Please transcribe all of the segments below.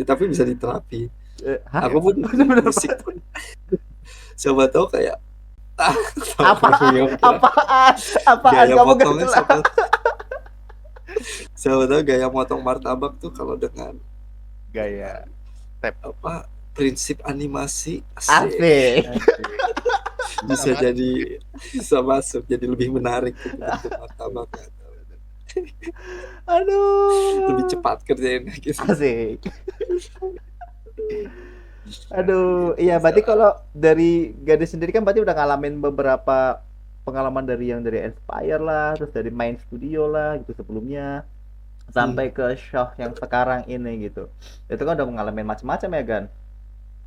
Tapi bisa diterapi. Hah? Aku pun musik pun siapa tahu kayak Apaan gaya kamu gak motongnya jelas. siapa tahu gaya motong martabak tuh kalau dengan Gaya tap. apa prinsip animasi Asik. bisa jadi bisa masuk jadi lebih menarik gitu bentuk martabaknya lebih Aduh. cepat kerjain gitu. Asik. Aduh, iya berarti kalau dari Gadis sendiri kan berarti udah ngalamin beberapa pengalaman dari yang dari Inspire lah, terus dari main studio lah gitu sebelumnya, sampai ke show yang sekarang ini gitu. Itu kan udah ngalamin macam-macam ya Gan.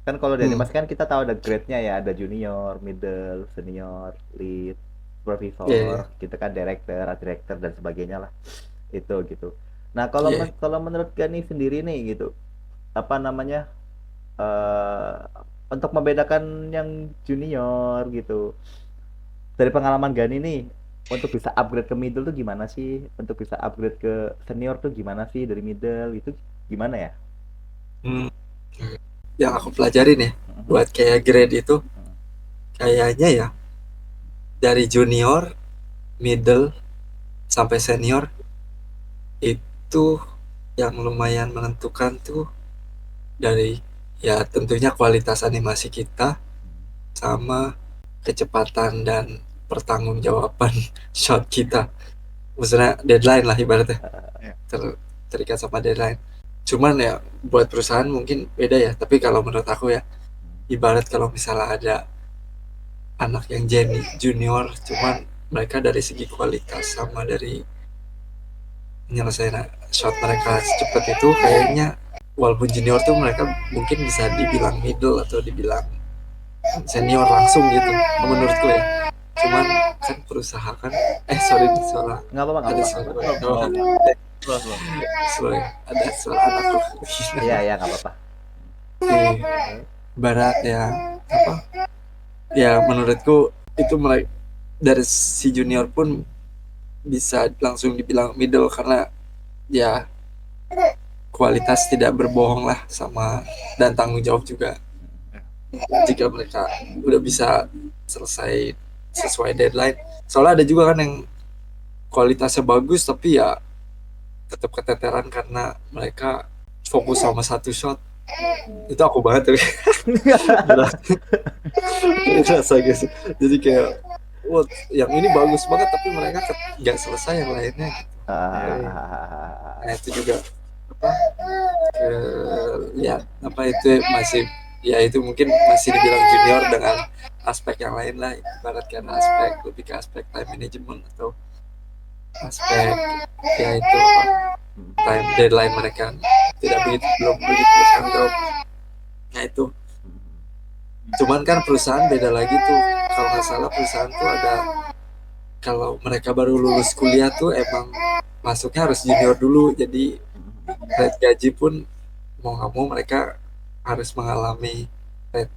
Kan kalau di animasi kan kita tahu ada grade-nya ya, ada junior, middle, senior, lead, Yeah. supervisor, kita kan director, art director dan sebagainya lah. Itu gitu. Nah, kalau Yeah. kalau menurut Gani sendiri nih gitu, apa namanya? eh untuk membedakan yang junior gitu. Dari pengalaman Gani nih, untuk bisa upgrade ke middle tuh gimana sih? Untuk bisa upgrade ke senior tuh gimana sih dari middle itu gimana ya? Hmm. Yang aku pelajarin ya buat kayak grade itu kayaknya ya dari junior, middle sampai senior itu yang lumayan menentukan tuh dari ya tentunya kualitas animasi kita sama kecepatan dan pertanggungjawaban shot kita. Maksudnya deadline lah ibaratnya terikat sama deadline. Cuman ya buat perusahaan mungkin beda ya. Tapi kalau menurut aku ya ibarat kalau misalnya ada anak yang junior cuman mereka dari segi kualitas sama dari menyelesaikan shot mereka secepat itu kayaknya walaupun junior tuh mereka mungkin bisa dibilang middle atau dibilang senior langsung gitu menurutku ya cuman kan perusahaan kan sorry suara Nggak apa-apa, nggak ada apa-apa. sorry ada suara anakku Iya, iya, nggak apa-apa. barat ya apa ya menurutku itu mulai dari si junior pun bisa langsung dibilang middle karena ya kualitas tidak berbohong lah sama dan tanggung jawab juga jika mereka udah bisa selesai sesuai deadline soalnya ada juga kan yang kualitasnya bagus tapi ya tetap keteteran karena mereka fokus sama satu shot itu aku banget tuh rasa guys jadi kayak wah yang ini bagus banget tapi mereka nggak selesai yang lainnya gitu. Nah itu juga apa lihat apa itu masih ya itu mungkin masih dibilang junior dengan aspek yang lain lah ibaratkan aspek lebih ke aspek time management atau aspek ya itu apa time deadline mereka tidak begitu belum begitu bertanggung jawab nah itu cuman kan perusahaan beda lagi tuh kalau nggak salah perusahaan tuh ada kalau mereka baru lulus kuliah tuh emang masuknya harus junior dulu jadi rate gaji pun mau nggak mau mereka harus mengalami rate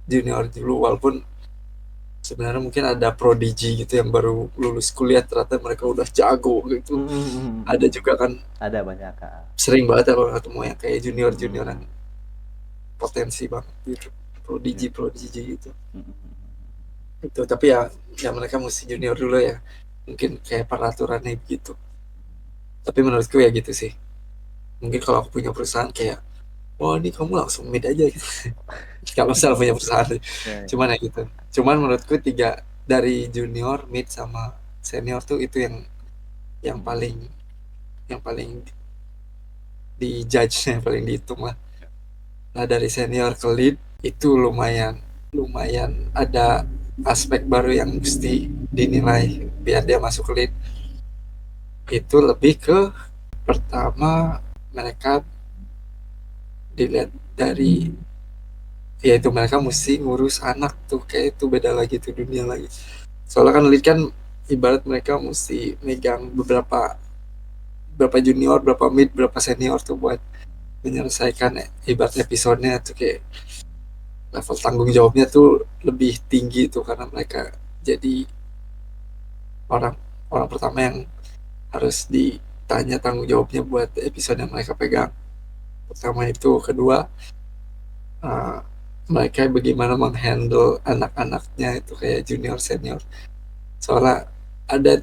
junior dulu walaupun sebenarnya mungkin ada prodigy gitu yang baru lulus kuliah ternyata mereka udah jago gitu ada juga kan ada banyak sering banget kalau ketemu yang kayak junior yang potensi banget gitu prodigy gitu itu tapi ya mereka mesti junior dulu ya mungkin kayak peraturannya gitu tapi menurutku ya gitu sih mungkin kalau aku punya perusahaan kayak wah ini kamu langsung mid aja gitu kalau misalnya punya perusahaan cuman ya gitu cuman menurutku tiga dari junior mid sama senior tuh itu yang paling di judge yang paling dihitung lah nah dari senior ke lead itu lumayan ada aspek baru yang mesti dinilai biar dia masuk ke lead itu lebih ke pertama mereka dilihat dari yaitu mereka mesti ngurus anak tuh kayak itu beda lagi tuh dunia lagi soalnya kan lead kan ibarat mereka mesti megang beberapa junior berapa mid berapa senior tuh buat menyelesaikan ibarat episodenya tuh kayak level tanggung jawabnya tuh lebih tinggi tuh karena mereka jadi orang pertama yang harus tanya tanggung jawabnya buat episode yang mereka pegang. Pertama itu, kedua mereka bagaimana menghandle anak-anaknya itu kayak junior senior. Soalnya ada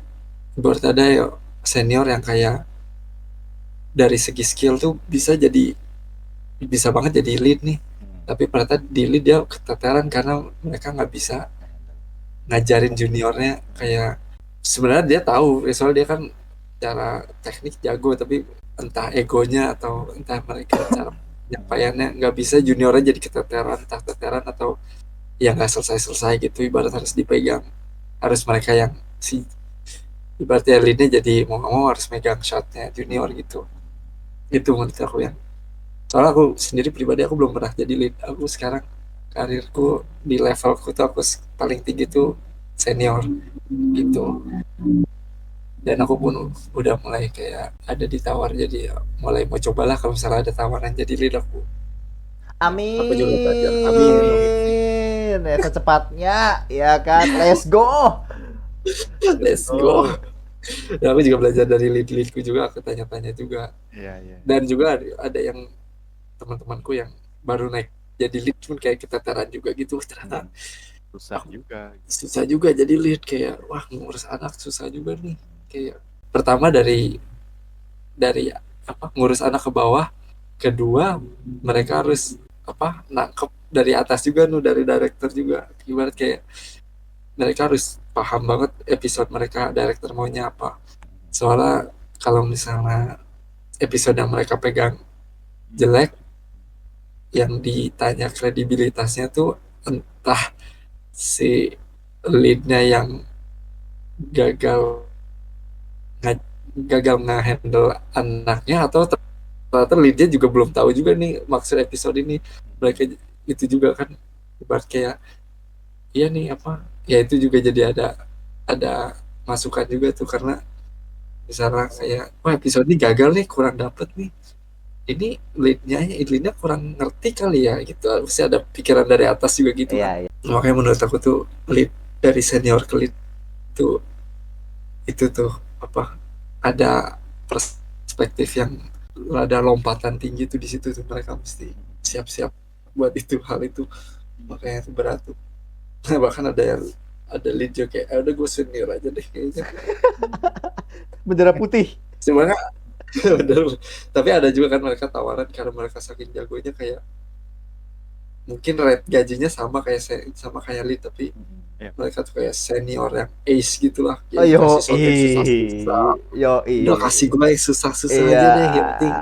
ya senior yang kayak dari segi skill tuh bisa banget jadi lead nih, tapi ternyata di lead dia keteteran karena mereka nggak bisa ngajarin juniornya. Kayak sebenarnya dia tahu, soalnya dia kan cara teknik jago, tapi entah egonya atau entah mereka cara penyampaiannya nggak bisa, juniornya jadi keteteran, entah keteteran atau ya nggak selesai gitu. Ibarat harus dipegang, harus mereka yang si ibaratnya leadnya, jadi mau nggak mau harus megang shotnya junior gitu. Itu menurut aku yang, soalnya aku sendiri pribadi aku belum pernah jadi lead. Aku sekarang karirku di levelku tuh aku paling tinggi tuh senior gitu, dan aku pun udah mulai kayak ada ditawar, jadi ya mulai mau cobalah kalau misalnya ada tawaran jadi lead aku juga belajar. Amin, amin. Amin. Ya secepatnya ya kan. Let's go. Let's go. Dan aku juga belajar dari leadku juga, aku tanya-tanya juga. Iya. Dan juga ada yang teman-temanku yang baru naik jadi lead pun kayak keteteran juga gitu. Ternyata susah juga jadi lead, kayak wah ngurus anak susah juga nih. Kayak pertama dari ngurus anak ke bawah, kedua mereka harus nangkep dari atas juga dari director juga. Ibarat kayak mereka harus paham banget episode mereka director maunya apa. Soalnya kalau misalnya episode yang mereka pegang jelek, yang ditanya kredibilitasnya tuh entah si leadnya yang gagal nge-handle anaknya, atau ternyata leadnya juga belum tahu juga nih maksud episode ini. Mereka itu juga kan ibarat kayak iya nih ya itu juga jadi ada masukan juga tuh, karena misalnya kayak wah episode ini gagal nih, kurang dapet nih, ini leadnya kurang ngerti kali ya gitu. Harusnya ada pikiran dari atas juga gitu kan. Iya. Makanya menurut aku tuh lead dari senior ke lead tuh itu tuh ada perspektif yang ada lompatan tinggi tuh di situ tuh. Mereka mesti siap-siap buat hal itu. Makanya itu berat tuh. Bahkan ada lead juga kayak udah gue senior aja deh kayaknya. Bendera putih. Sebenarnya bener. Tapi ada juga kan mereka tawaran karena mereka saking jagonya, kayak mungkin rate gajinya sama kayak lead, tapi mereka tuh kayak senior yang ace gitulah. Oh, yo, udah kasih gue yang susah-susah aja deh, yang penting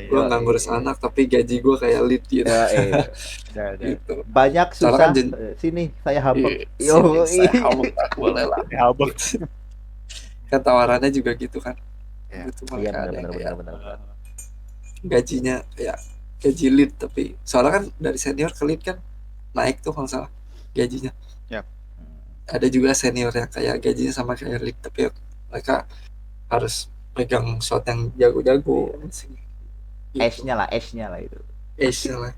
gue nggak ngurus anak tapi gaji gue kayak lead gitu. Gitu. Banyak susah, kan sini saya habek. Saya habek, boleh lah. Habek. Kan tawarannya juga gitu kan. Itu mereka benar. Gajinya kayak gaji lead, tapi soalnya kan dari senior ke lead kan naik tuh kalau salah gajinya. Ada juga senior yang kayak gajinya sama kayak lead, tapi mereka harus pegang shot yang jago-jago. Ace-nya lah itu. Ace-nya lah.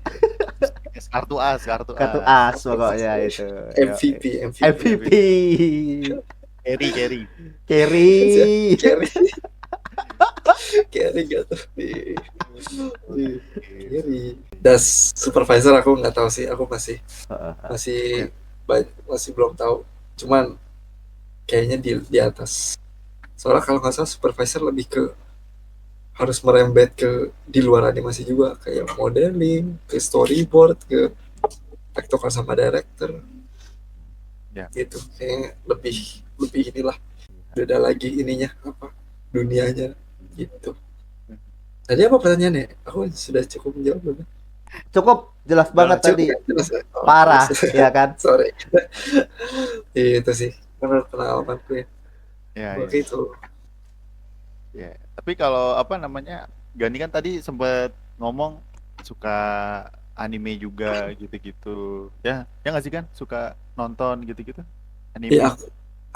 Kartu as pokoknya itu. MVP. Carry gitu. Das supervisor aku nggak tahu sih, aku masih belum tahu. Cuman kayaknya di atas. Soalnya kalau nggak salah supervisor lebih ke harus merembet ke di luar animasi juga, kayak modeling, ke storyboard, ke tektokan sama director. Gitu. Kayaknya lebih inilah. Beda lagi ininya dunianya gitu. Tadi apa pertanyaannya? Aku sudah cukup menjawab belum? Cukup jelas banget tadi. Jelas. Parah, ya kan? Sorry. Itu sih menurut pengalamanku ya. Begitu. Ya, tapi kalau Gani kan tadi sempat ngomong suka anime juga gitu-gitu. Ya nggak sih kan? Suka nonton gitu-gitu? Anime. Ya,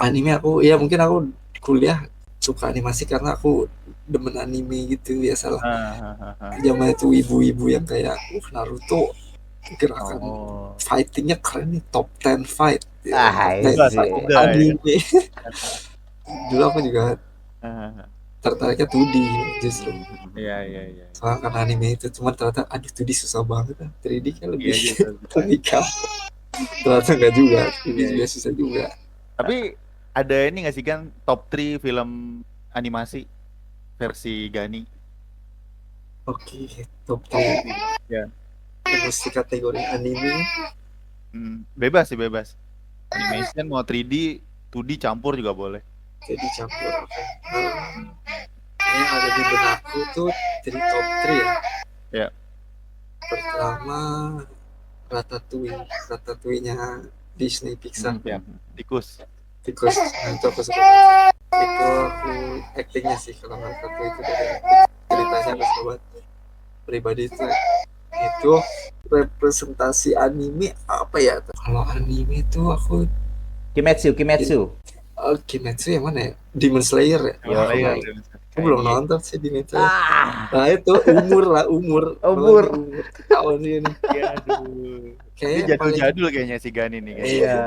anime aku mungkin aku kuliah suka animasi karena aku demen anime gitu biasalah. Zaman itu ibu-ibu yang kayak Naruto, gerakan fightingnya keren nih, top 10 fight. Anime. Dulu aku juga tertariknya 2D justru. Iya. Soalnya karena anime itu cuma ternyata aduh 2D susah banget, 3D kan lebih Iya juga. lebih gampang. Ternyata enggak juga, 2D Iya, juga susah juga. Tapi ada ini nggak sih kan top 3 film animasi versi Gani? Oke, top 3 Ya. mesti kategori anime. Bebas sih bebas. Animation mau 3D, 2D campur juga boleh. Jadi campur. Oke. Yang ada di benakku tuh dari top 3 ya. Ya. Pertama Ratatouille-nya Disney Pixar. Ya. Tikus. Tikus, nah itu aku suka banget. Itu aku actingnya sih kalau Ratatouille itu dari ceritanya aku suka banget. Pribadi itu representasi anime apa ya? Kalau anime itu aku Kimetsu. Kimetsu yang mana ya? Demon Slayer ya? Yo, Iya. Aku belum nonton sih Demon Slayer. Ah, Nah itu umur Umur. tahun ini. Iya, aduh. Ini Kayak jadul-jadul kayaknya si Gani nih kayaknya. iya.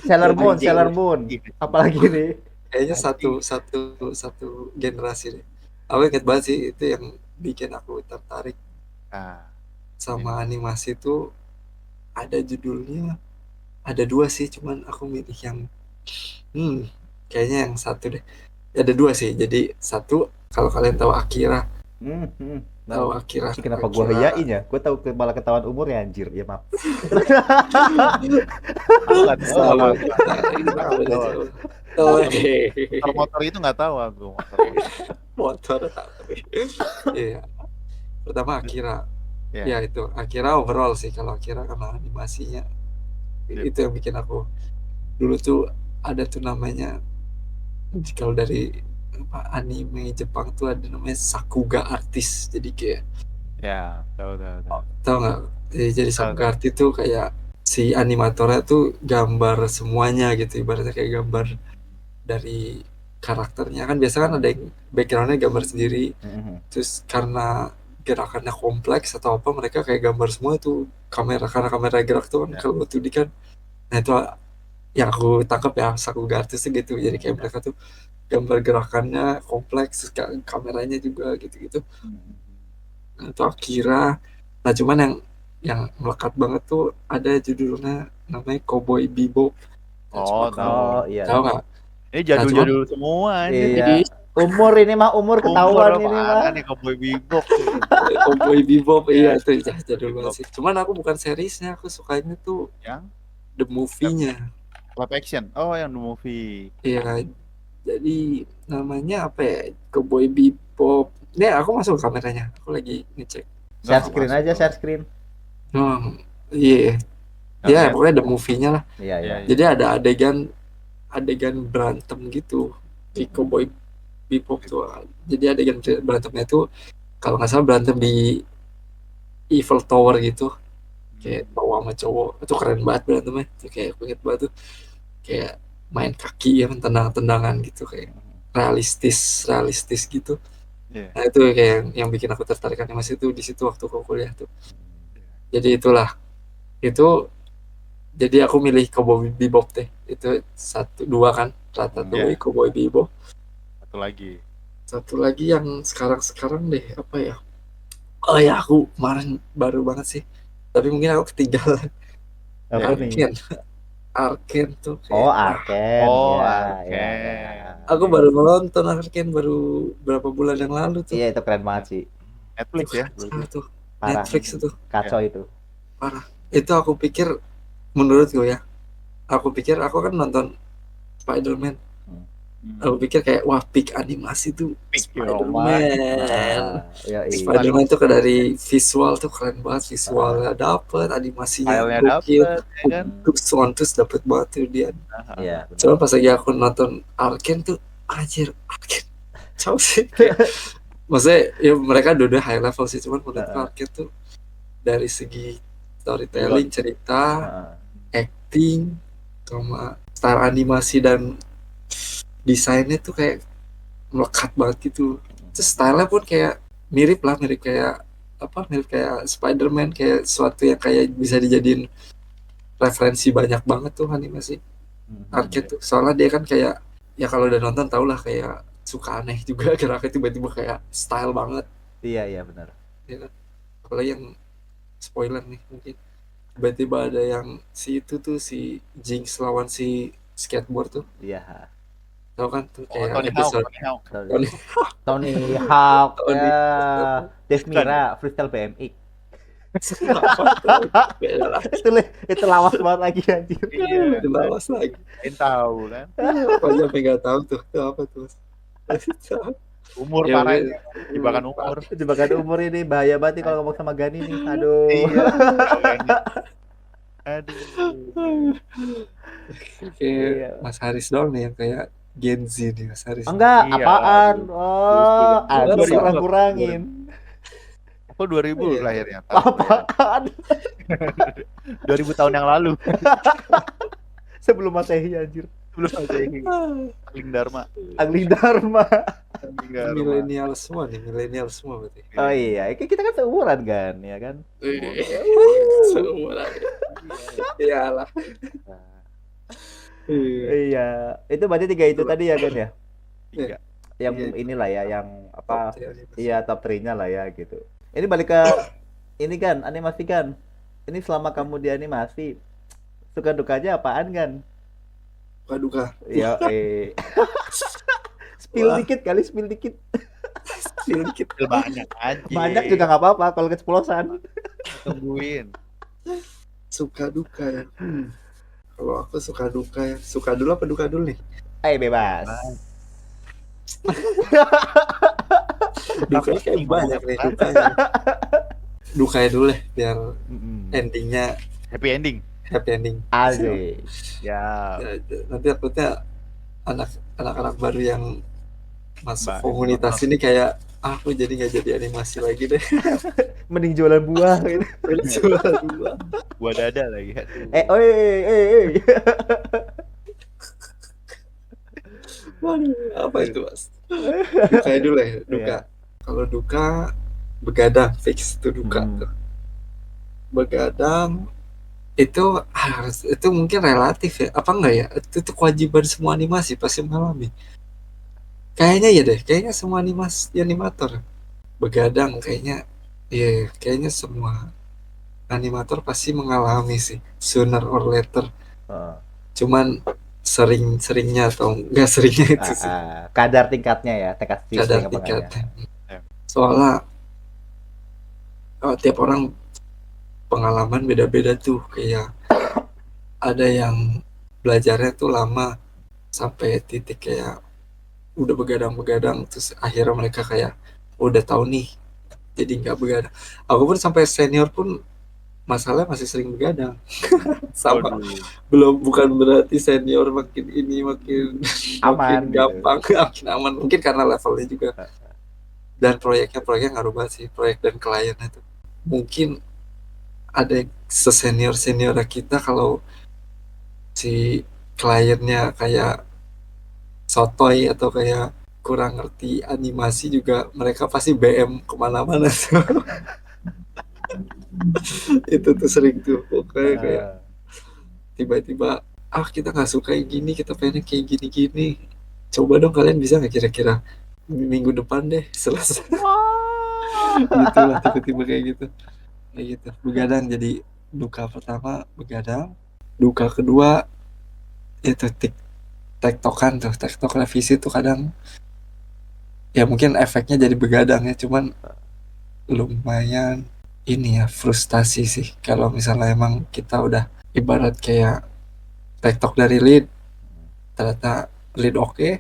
Sailor Moon. Apalagi nih? kayaknya satu generasi deh. Aku inget banget sih itu yang bikin aku tertarik Ah, sama animasi itu. Ada judulnya, ada 2 sih, cuman aku milih yang kayaknya yang satu deh. Ada 2 sih, jadi satu kalau kalian tahu Akira. Tahu Akira. Kenapa gua heyain ya? Gua tahu malah ketahuan umur ya anjir. Ya maaf. aku nggak tahu. Sama. Tahu. Oh, Motor itu nggak tahu aku. motor. Iya. Pertama Akira. Ya. Ya itu Akira overall sih. Kalau Akira karena animasinya itu yang bikin aku dulu tuh ada tuh namanya, kalau dari anime Jepang tuh ada namanya Sakuga Artist. Jadi kayak Ya, tahu. tahu nggak? Jadi Sakuga Artist tuh kayak si animatornya tuh gambar semuanya gitu, ibaratnya kayak gambar dari karakternya. Kan biasa kan ada yang backgroundnya gambar sendiri, terus karena gerakannya kompleks atau apa mereka kayak gambar semua tuh karena kamera gerak tuh kan. Kalau tuh di kan, nah itu yang aku tangkap ya Sakuga Artist gitu. Jadi kayak mereka tuh gambar gerakannya kompleks, terus kameranya juga gitu-gitu. Nah itu Akira. Nah cuman yang melekat banget tuh ada judulnya namanya Cowboy Bebop. Oh, tahu. Iya. Tahu nggak? Ini jadul-jadul semua ini. Iya. Umur ketahuan ini mah. Nih Cowboy Bebop. Cowboy Bebop, iya itu jadul banget sih. Cuman aku bukan seriesnya, aku sukanya tuh Yang the movie-nya. live action. Oh, yang the movie. Iya. Jadi namanya apa ya? Cowboy Bebop. Nih aku masuk kameranya. Aku lagi ngecek. Share screen. Iya. Ya pokoknya the movie-nya lah. Iya. Jadi ada adegan berantem gitu di Cowboy Bebop tuh. Jadi adegan berantemnya tuh kalau nggak salah berantem di Eiffel Tower gitu. Kayak cowok sama cowok. Itu keren banget berantemnya. Itu kayak aku inget banget tuh. Kayak main kaki ya, tendang-tendangan gitu, kayak realistis gitu. Nah itu kayak yang bikin aku tertarik animasi itu di situ waktu aku kuliah tuh. Jadi itulah itu. Jadi aku milih Cowboy Bebop deh. Itu 1, 2 kan. Ratatouille, Cowboy Bebop. Satu lagi yang sekarang deh, apa ya? Oh ya, aku kemarin baru banget sih. Tapi mungkin aku ketinggalan. Arcane tuh kayak, Arcane. Aku baru nonton Arcane baru berapa bulan yang lalu tuh. Iya, itu keren banget sih. Netflix ya. Tuh. Parah. Netflix itu. Kacau itu. Parah. Itu aku pikir, menurut gue ya, aku kan nonton Spider-Man. Aku pikir kayak wah peak animasi tuh Spider-Man. Spider-Man tuh dari visual tuh keren banget, visualnya dapet, animasinya gokil, terus dapet banget tuh dia. Cuma pas lagi aku nonton Arcane tuh anjir, Arcane jauh sih. Maksudnya ya mereka udah high level sih, cuman menurut Arcane tuh dari segi storytelling, cerita, acting, sama style animasi dan desainnya tuh kayak melekat banget gitu. Terus stylenya pun kayak mirip kayak Spider-Man, kayak sesuatu yang kayak bisa dijadiin referensi banyak banget tuh animasi Arcane tuh. Soalnya dia kan kayak ya kalau udah nonton tau lah kayak suka aneh juga geraknya tiba-tiba kayak style banget Iya benar. ya kan. Apalagi yang spoiler nih mungkin tiba-tiba ada yang si itu tuh si Jinx lawan si skateboard tuh, Iya. tau kan tuh Oh, kayak Tony Hawk, episode Tony Hawk. Tony Tony Hawk Tony ya, Dev Bukan. Mira, Freestyle BMX. apa tuh beda lah, Itu lawas banget lagi anjir. Iya, itu lawas lagi kalian tahu kan. apa aja sampai nggak tahu tuh itu apa tuh. Umur Ya, parah oke. ini, jebakan umur. Jebakan umur ini bahaya banget nih kalau ngomong sama Gani nih. Aduh. Iya. Aduh. Kayak Iya. Mas Haris doang nih yang kayak Gen Z nih Mas Haris. Enggak, Iya, apaan? aduh. Oh, Terus, Anda terus. kurang-kurangin. Aku 2000 Iya. lahirnya. Apaan? 2000 tahun yang lalu. Sebelum Masehi anjir. Belum ada ini. Angling Dharma. Angling Dharma. Angling Dharma. Milenial semua nih, milenial semua berarti. Oh iya, kita kan seumuran kan, ya kan? Semua lah. Iyalah. Iya. Iya, itu berarti 3 itu tadi ya kan ya? Tiga. Yang Iya. inilah ya, yang apa? Top tier animasi. Iya, top 3-nya lah ya gitu. Ini balik ke ini kan, animasi kan. Ini selama kamu di animasi, suka dukanya apaan kan? Suka duka. Ya, spill Wah. dikit kali, spill dikit. Sedikit. Banyak aja. Banyak juga nggak apa-apa kalau keceplosan. Tungguin. Suka duka ya. Kalau aku suka duka ya. Suka dulu apa duka dulu nih? Bebas. Dukanya kayak banyak nih dukanya. Dukanya dulu deh biar endingnya Happy ending. happy ending. Asik. Ya. Ya, nanti takutnya anak-anak baru yang masuk Baik. komunitas ini kayak aku jadi nggak jadi animasi lagi deh. Mending jualan buah gitu. Jualan dua. Gua dada lagi. Aduh. Oi. Waduh, apa itu mas? Dukanya dulu ya, duka. Kalau duka begadang fix itu duka tuh. Begadang itu harus, itu mungkin relatif ya, apa enggak ya? Itu kewajiban semua animasi pasti mengalami. Kayaknya ya deh, kayaknya semua animator begadang kayaknya, iya kayaknya semua animator pasti mengalami sih sooner or later. Cuman sering-seringnya atau enggak seringnya itu sih. Kadar tingkatnya ya, tingkat Kadar apa enggaknya. tingkatnya. Soalnya tiap orang pengalaman beda-beda tuh, kayak ada yang belajarnya tuh lama sampai titik kayak udah begadang terus akhirnya mereka kayak udah tahu nih jadi nggak begadang. Aku pun sampai senior pun masalahnya masih sering begadang. Sama bukan berarti senior makin ini makin Aman gitu. gampang, makin aman, mungkin karena levelnya juga dan proyeknya ngaruh banget sih, proyek dan kliennya tuh. Mungkin ada sesenior kita kalau si kliennya kayak sotoy atau kayak kurang ngerti animasi juga, mereka pasti BM kemana-mana tuh. Itu tuh sering tuh pokoknya kayak tiba-tiba kita nggak suka yang gini, kita pengen kayak gini-gini, coba dong kalian bisa nggak kira-kira minggu depan deh selesai. Gitu lah, tiba-tiba kayak gitu begadang. Jadi duka pertama begadang, duka kedua itu tektokan tuh, tektok revisi tuh kadang ya mungkin efeknya jadi begadang ya, cuman lumayan ini ya frustasi sih kalau misalnya emang kita udah ibarat kayak tektok dari lead, ternyata lead oke,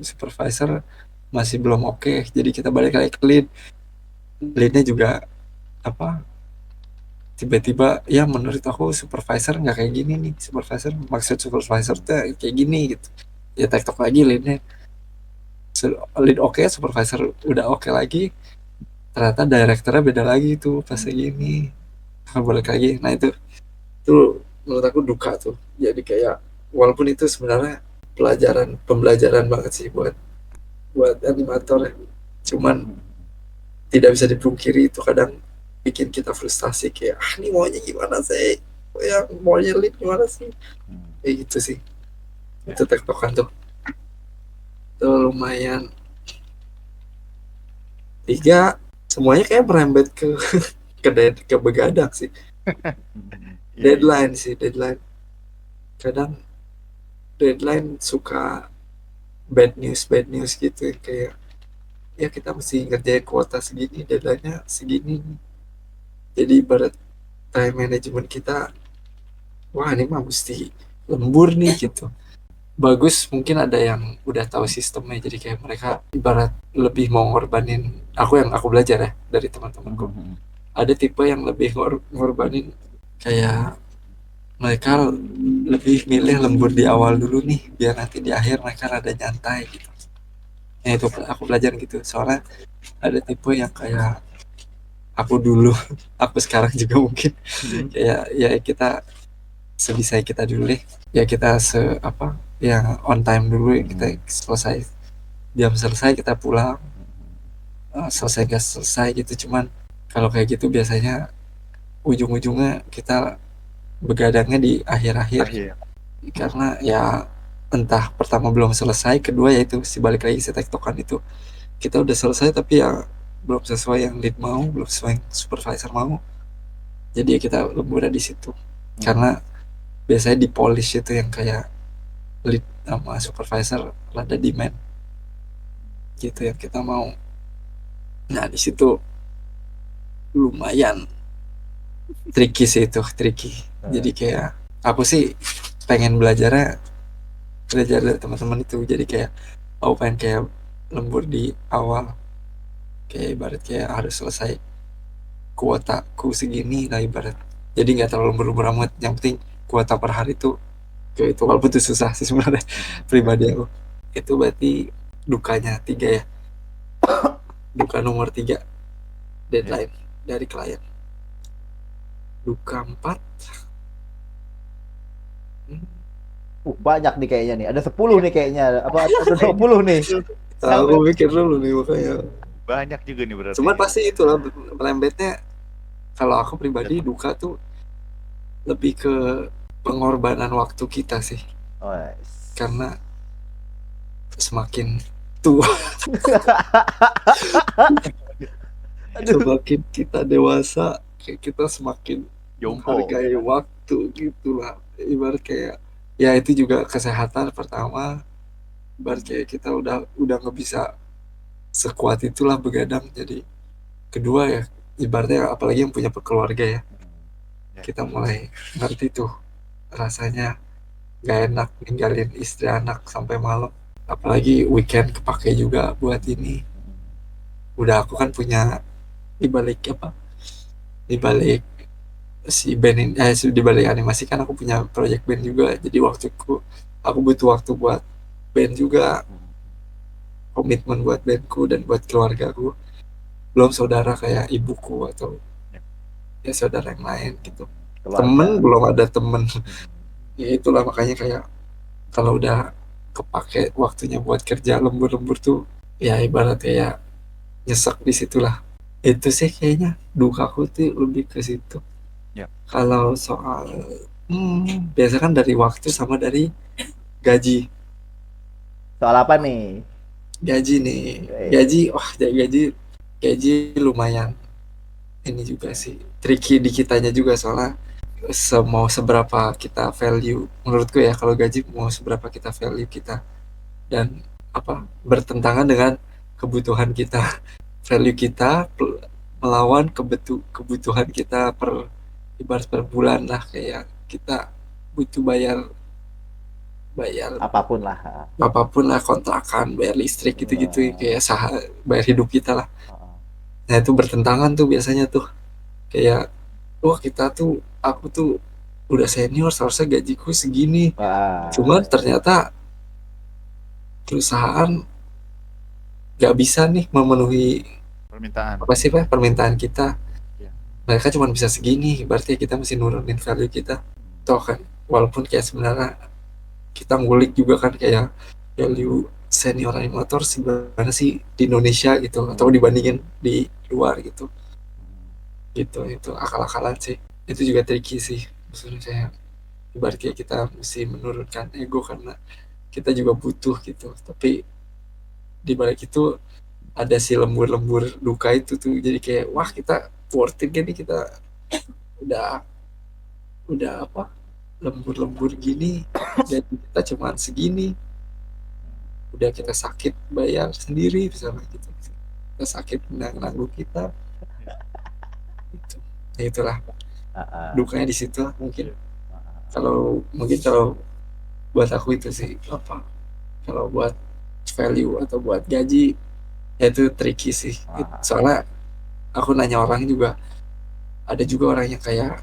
supervisor masih belum oke, jadi kita balik lagi ke leadnya juga apa tiba-tiba ya menurut aku supervisor nggak kayak gini nih, maksud supervisor tuh kayak gini gitu ya, tektok lagi lead oke, supervisor udah oke lagi, ternyata direkturnya beda lagi tuh pas gini, balik lagi. Nah itu menurut aku duka tuh. Jadi kayak walaupun itu sebenarnya pembelajaran banget sih buat animator, cuman tidak bisa dipungkiri itu kadang bikin kita frustasi kayak ini maunya gimana sih, yang maunya lead gimana sih, kayak gitu sih. Itu tektokan tuh lumayan tiga semuanya kayak merembet ke begadang sih. Iya, iya. Deadline sih, deadline. Kadang deadline suka bad news gitu, kayak ya kita mesti ngerjain kuota segini, deadline-nya segini. Jadi ibarat time management kita, wah ini mah mesti lembur nih gitu. Bagus mungkin ada yang udah tahu sistemnya, jadi kayak mereka ibarat lebih mau ngorbanin, yang aku belajar ya dari teman-temanku. Ada tipe yang lebih ngorbanin, kayak mereka lebih milih lembur di awal dulu nih, biar nanti di akhir mereka rada nyantai gitu. Ya itu aku belajar gitu, soalnya ada tipe yang kayak aku dulu, aku sekarang juga mungkin, kayak ya kita sebisa kita dulu deh, ya kita ya on time dulu, ya kita selesai jam, selesai kita pulang. Selesai gak selesai gitu. Cuman kalau kayak gitu biasanya ujung-ujungnya kita begadangnya di akhir-akhir, Akhir. karena ya entah pertama belum selesai, kedua yaitu si balik lagi si tektokan itu, kita udah selesai tapi ya belum sesuai yang lead mau, belum sesuai yang supervisor mau, jadi ya kita lembur di situ. Karena biasanya di polish itu yang kayak lead sama supervisor rada demand gitu yang kita mau. Nah di situ lumayan tricky sih, itu tricky. Jadi kayak aku sih pengen belajar dari teman-teman itu, jadi kayak aku pengen kayak lembur di awal, kayak ibarat kayak harus selesai kuotaku segini lah ibarat, jadi nggak terlalu lembur-lembur amat, yang penting kuota per hari itu kayak itu, walaupun itu susah sih sebenarnya pribadi aku. Itu berarti dukanya tiga ya, duka nomor tiga deadline dari klien. Duka empat, Banyak nih kayaknya nih. Ada 10 nih kayaknya. Apa ada 20 nih? aku mikir dulu nih makanya. Banyak juga nih berarti. Cuman pasti itulah merembetnya, kalau aku pribadi duka tuh lebih ke pengorbanan waktu kita sih, Oh, karena semakin tua semakin kita dewasa, kayak kita semakin Jompo. menghargai waktu gitulah, ibarat kayak ya itu juga kesehatan pertama, ibarat kayak kita udah nggak bisa sekuat itulah begadang. Jadi kedua ya ibaratnya apalagi yang punya keluarga ya, kita mulai ngerti tuh rasanya gak enak ninggalin istri anak sampai malam, apalagi weekend kepake juga buat ini. Udah aku kan punya di balik si band ini, di balik animasi kan aku punya project band juga, jadi aku butuh waktu buat band juga, komitmen buat bandku dan buat keluargaku, belum saudara kayak ibuku atau ya saudara yang lain gitu. Temen belum ada temen. Ya itulah makanya kayak kalau udah kepake waktunya buat kerja lembur-lembur tuh, ya ibarat kayak nyesek di situlah. Itu sih kayaknya dukaku tuh lebih ke situ. Ya. Kalau soal biasa kan dari waktu sama dari gaji. soal apa nih? Gaji nih, gaji lumayan ini juga sih, tricky di kitanya juga, soalnya mau seberapa kita value, menurutku ya kalau gaji mau seberapa kita value kita, dan bertentangan dengan kebutuhan kita. Value kita melawan kebutuhan kita ibarat per bulan lah, kayak kita butuh bayar Apapun lah. kontrakan, bayar listrik gitu-gitu, kayak bayar hidup kita lah. Nah itu bertentangan tuh biasanya tuh, kayak wah aku tuh udah senior, seharusnya gajiku segini, cuman ternyata perusahaan gak bisa nih memenuhi permintaan kita. Mereka cuma bisa segini, berarti kita mesti nurunin value kita toh kan, walaupun kayak sebenarnya kita ngulik juga kan, kayak value senior animator sebenarnya sih di Indonesia gitu, atau dibandingin di luar gitu. Itu akal-akalan sih, itu juga tricky sih maksudnya, saya ibarat kayak kita mesti menurunkan ego karena kita juga butuh gitu, tapi di balik itu ada si lembur-lembur duka itu tuh, jadi kayak wah kita worth it gak nih, kita udah apa, lembur-lembur gini dan kita cuman segini, udah kita sakit bayar sendiri misalnya gitu, kita sakit nanggung kita gitu. Ya itulah Ah, dukanya di situ lah mungkin. ah. Mungkin kalau buat aku itu sih apa, kalau buat value atau buat gaji ya itu tricky sih. Ah. Soalnya aku nanya orang juga, ada juga orang yang kayak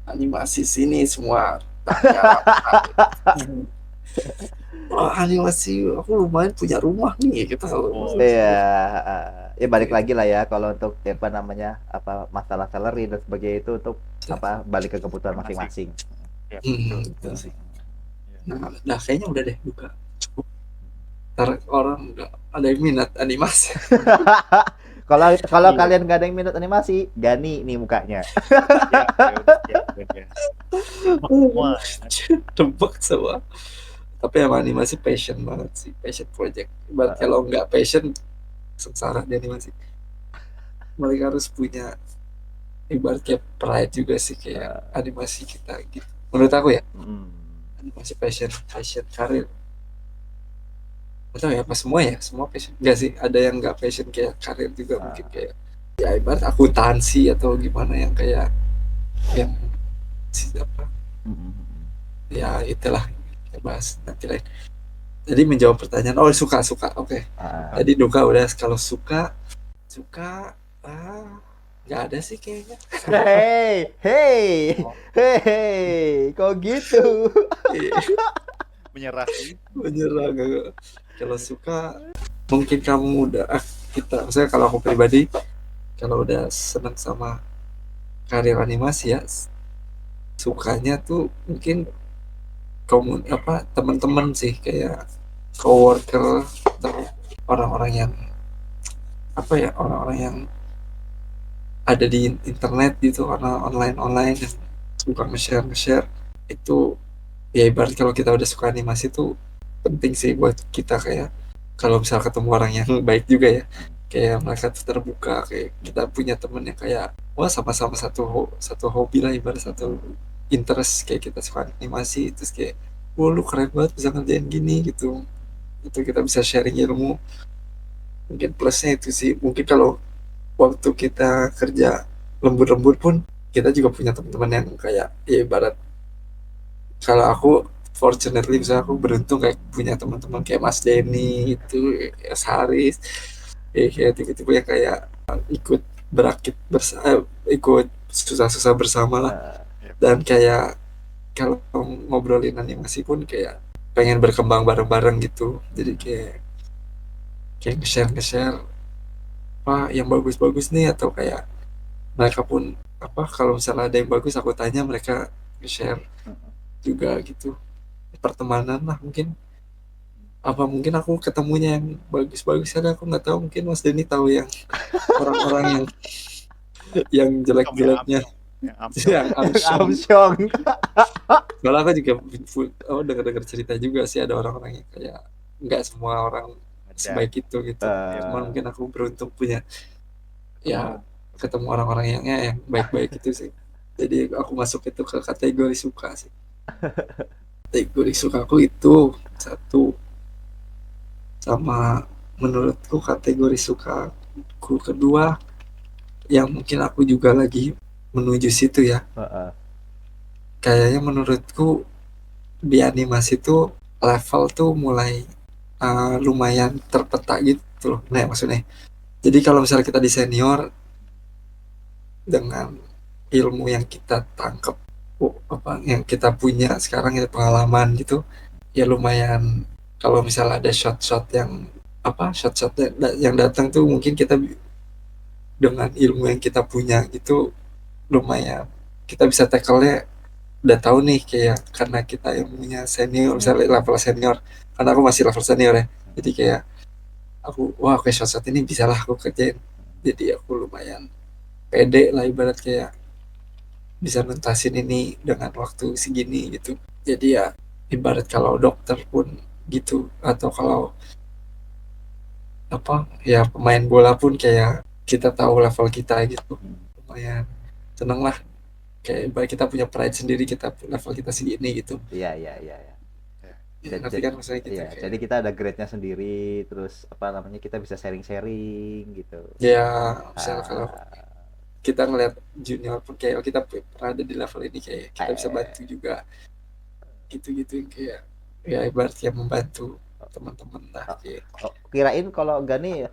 animasi sini semua tanggal. Oh, animasi aku lumayan punya rumah nih kita Oh, Iya, ya balik lagi lah ya kalau untuk apa namanya apa masalah salary dan sebagainya itu untuk apa balik ke kebutuhan masing-masing. ya, betul. itu sih. Ya. Nah kayaknya udah deh buka cukup, ntar orang nggak ada yang minat animasi. Kalau kalau Iya. kalian nggak ada yang minat animasi, Gani nih mukanya. Ya udah. Semua ya. Tebak semua. Tapi emang animasi passion banget sih, passion project. Ibarat kalau nggak passion, sengsara di animasi. Mereka harus punya ibarat kayak pride juga sih, kayak animasi kita gitu. Menurut aku ya, Hmm. animasi passion karir. Atau ya apa semua ya, semua passion. Nggak sih, ada yang nggak passion kayak karir juga mungkin kayak ya ibarat akuntansi atau gimana yang kayak yang apa ya itulah, kita bahas nanti lain. Jadi menjawab pertanyaan, oh suka oke. Tadi duka udah, kalau suka nggak ada sih kayaknya. Hey, kok gitu? Menyerah. Menyerah gak. Kalau suka mungkin kamu udah kita, misalnya kalau aku pribadi, kalau udah seneng sama karir animasi ya, sukanya tuh mungkin teman-teman sih, kayak coworker atau orang-orang yang apa ya, orang-orang yang ada di internet gitu, karena online dan suka nge-share itu. Ya ibarat kalau kita udah suka animasi tuh penting sih buat kita, kayak kalau misal ketemu orang yang baik juga ya, kayak mereka tuh terbuka, kayak kita punya temen yang kayak wah sama-sama satu hobi lah, ibarat satu interest, kayak kita suka animasi terus kayak wah lu keren banget bisa ngerjain gini gitu, itu kita bisa sharing ilmu. Mungkin plusnya itu sih, mungkin kalau waktu kita kerja lembur-lembur pun kita juga punya teman-teman yang kayak ya ibarat, kalau aku fortunately bisa, aku beruntung kayak punya teman-teman kayak Mas Denny itu, ya Haris, kayak tipe-tipe yang kayak ikut berakit ikut susah-susah bersama lah. Dan kayak kalau ngobrolin animasi pun kayak pengen berkembang bareng-bareng gitu, jadi kayak nge-share apa yang bagus-bagus nih, atau kayak mereka pun apa, kalau misalnya ada yang bagus aku tanya, mereka nge-share juga gitu. Pertemanan lah mungkin, apa mungkin aku ketemunya yang bagus-bagus, ada aku nggak tahu, mungkin Mas Denny tahu yang orang-orang yang jelek-jeleknya, Yang yang amsyong. Amsyong. Soalnya aku juga dengar-dengar cerita juga sih, ada orang-orang yang kayak nggak semua orang sebaik itu gitu. Cuman mungkin aku beruntung punya ya ketemu orang-orang yang baik-baik itu sih. Jadi aku masuk itu ke kategori suka sih. Kategori suka aku itu satu, sama menurutku kategori suka aku kedua yang mungkin aku juga lagi menuju situ ya, kayaknya menurutku di animasi tuh level tuh mulai lumayan terpeta gitu loh. Nah maksudnya, jadi kalau misalnya kita di senior dengan ilmu yang kita tangkap, apa yang kita punya sekarang itu, pengalaman gitu, ya lumayan. Kalau misalnya ada shot-shot yang yang datang tuh, mungkin kita dengan ilmu yang kita punya gitu lumayan, kita bisa tackle-nya udah tahu nih, kayak karena kita ilmunya senior, misalnya level senior, karena aku masih level senior ya, jadi kayak aku wah kayak shot ini bisa lah aku kerjain, jadi aku lumayan pede lah, ibarat kayak bisa nuntasin ini dengan waktu segini gitu. Jadi ya ibarat kalau dokter pun gitu, atau kalau apa ya, pemain bola pun kayak kita tahu level kita gitu, lumayan seneng lah, kayak baik kita punya pride sendiri, kita level kita segini gitu. Iya, iya, iya, iya. Ya, Jadi, ngerti kan maksudnya kita iya, kayak jadi kita ada grade-nya sendiri, terus apa namanya, kita bisa sharing-sharing gitu. ya misalnya kalau Ah, kita ngeliat junior pun kayak oh, kita pernah ada di level ini, kayak kita bisa bantu eh, juga gitu-gitu, kayak ya ibaratnya membantu teman-teman lah oh, kayak. oh, kirain kalau Gani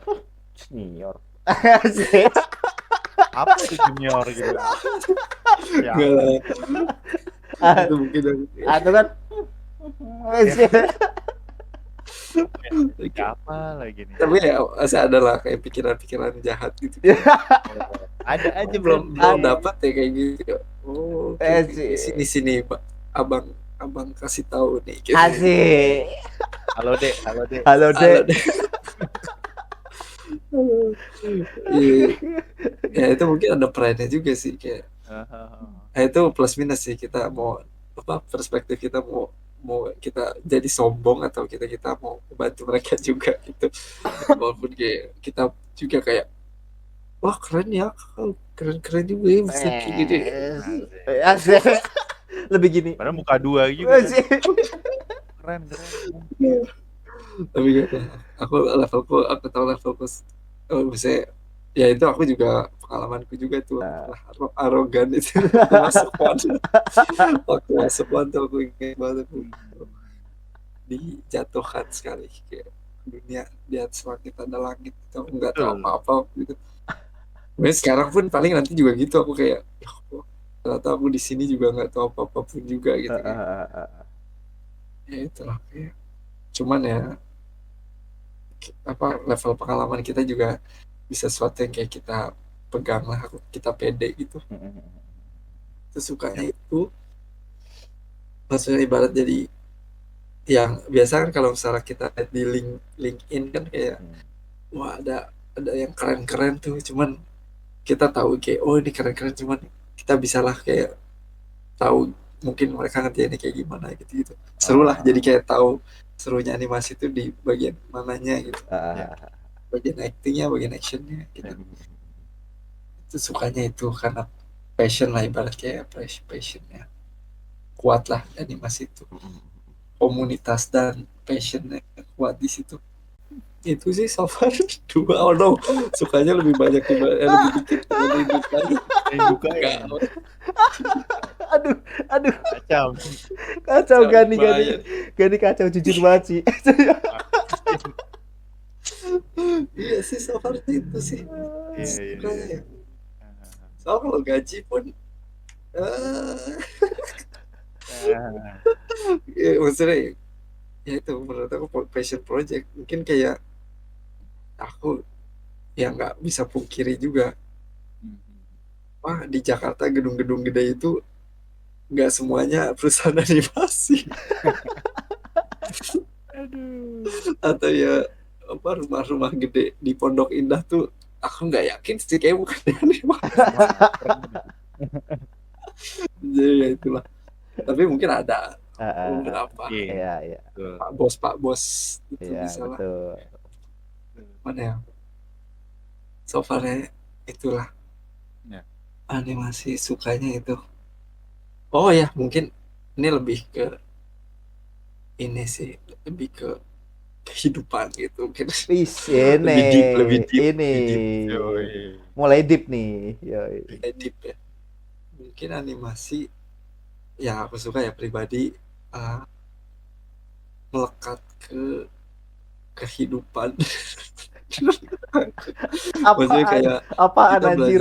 senior. Asik. Apa itu junior gitu? Ya, Enggak lah, Ah, itu mungkin itu kan asik. siapa lagi nih? tapi ya masih ada lah kayak pikiran-pikiran jahat gitu. Ada aja Aku belum Bran. dapat ya kayak gitu. Oh, oke, oke. Asik. Sini Pak. Abang abang kasih tahu nih gitu. Asik. Halo Dek, halo Dek. Halo, Halo Dek. deh. Iya. Ya itu mungkin ada pride-nya juga sih, kayak itu plus minus sih, kita mau apa, perspektif kita mau mau kita jadi sombong atau kita mau bantu mereka juga gitu. Walaupun kayak kita juga kayak wah keren ya, keren juga ya bisa kayak gini. Asik. Lebih gini. Padahal muka dua gitu kan. Asik. Keren. Tapi aku levelku, aku tahu levelku, misalnya ya itu aku juga pengalamanku juga tuh, pernah arogan itu waktu masuk pon. Waktu masuk pon tuh aku ingat banget tuh, dijatuhkan sekali kayak dunia di atas langit ada langit, aku nggak tahu apa-apa gitu. Tapi sekarang pun paling nanti juga gitu, aku kayak ya Allah, ternyata aku di sini juga nggak tahu apa-apa pun juga gitu kayak. Ya itulah kayak, cuman ya apa, level pengalaman kita juga bisa sesuatu yang kayak kita pegang lah, kita pede gitu. Itu sukanya itu, maksudnya ibarat jadi yang biasa kan kalau misalnya kita di LinkedIn kan kayak wah ada yang keren-keren tuh, cuman kita tahu kayak oh ini keren-keren, cuman kita bisa lah kayak tahu mungkin mereka ngerjainnya kayak gimana gitu seru lah, jadi kayak tahu serunya animasi itu di bagian mananya gitu, bagian actingnya, bagian actionnya gitu. Itu sukanya itu karena passion lah, ibarat kayak passionnya kuat lah animasi itu, komunitas dan passionnya kuat di situ. Itu sih so far dua. Oh no, sukanya lebih banyak lebih dikit dibanding dukanya. Yang duka ya. Aduh, Kacau. kacau Gani bahaya. kacau jujur banget sih. Iya sih so far itu sih Iya. sukanya ya. So kalau gaji pun ya, maksudnya ya itu menurut aku passion project, mungkin kayak aku yang nggak bisa pungkiri juga, wah di Jakarta gedung-gedung gede itu nggak semuanya perusahaan animasi. Atau ya apa, rumah-rumah gede di Pondok Indah tuh aku nggak yakin sih, kayak bukan animasi. Jadi ya itulah, tapi mungkin ada beberapa Iya. pak bos itu Iya, bisa lah. betul. Mana ya, so far ya itulah Ya. animasi sukanya itu. Oh ya mungkin ini lebih ke ini sih, lebih ke kehidupan gitu mungkin. Lebih deep. Mulai deep nih. Yoi. Lebih deep ya, mungkin animasi yang aku suka ya pribadi, melekat ke kehidupan. Maksudnya kayak Apaan kita anjir?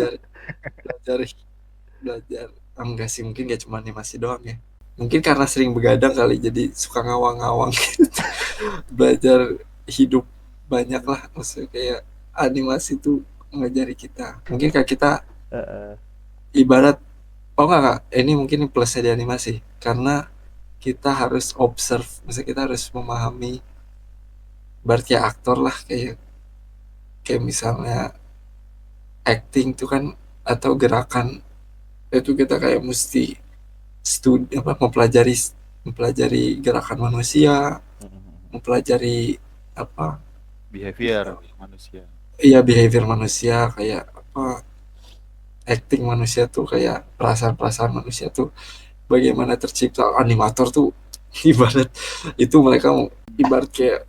belajar enggak sih, mungkin gak cuma animasi doang ya, mungkin karena sering begadang kali jadi suka ngawang-ngawang gitu. Belajar hidup banyak lah, maksudnya kayak animasi tuh ngajari kita, mungkin kayak kita ibarat enggak, ini mungkin plusnya di animasi karena kita harus observe, maksudnya kita harus memahami, berarti ya aktor lah, kayak misalnya acting tuh kan atau gerakan itu kita kayak mesti mempelajari gerakan manusia, mempelajari apa behavior manusia. Iya, behavior manusia kayak apa, acting manusia tuh, kayak perasaan-perasaan manusia tuh bagaimana tercipta. Animator tuh ibarat itu mereka ibarat kayak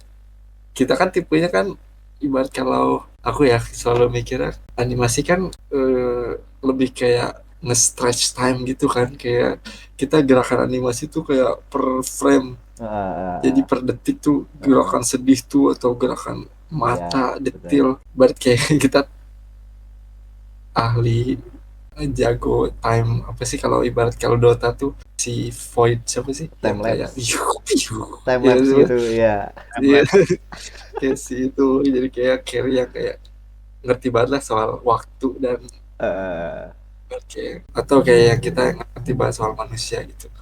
kita kan tipenya kan, ibarat kalau aku ya selalu mikirnya animasi kan lebih kayak nge-stretch time gitu kan, kayak kita gerakan animasi tuh kayak per frame, jadi per detik tuh gerakan sedih tuh atau gerakan mata detil, berarti kayak kita ahli jago time apa sih, kalau ibarat kalau Dota tuh si Void siapa sih yang kayak time lapse gitu ya. Iya, kayak si itu jadi kayak carry yang kayak ngerti banget lah soal waktu dan kayak, atau kayak yang kita ngerti banget soal manusia gitu.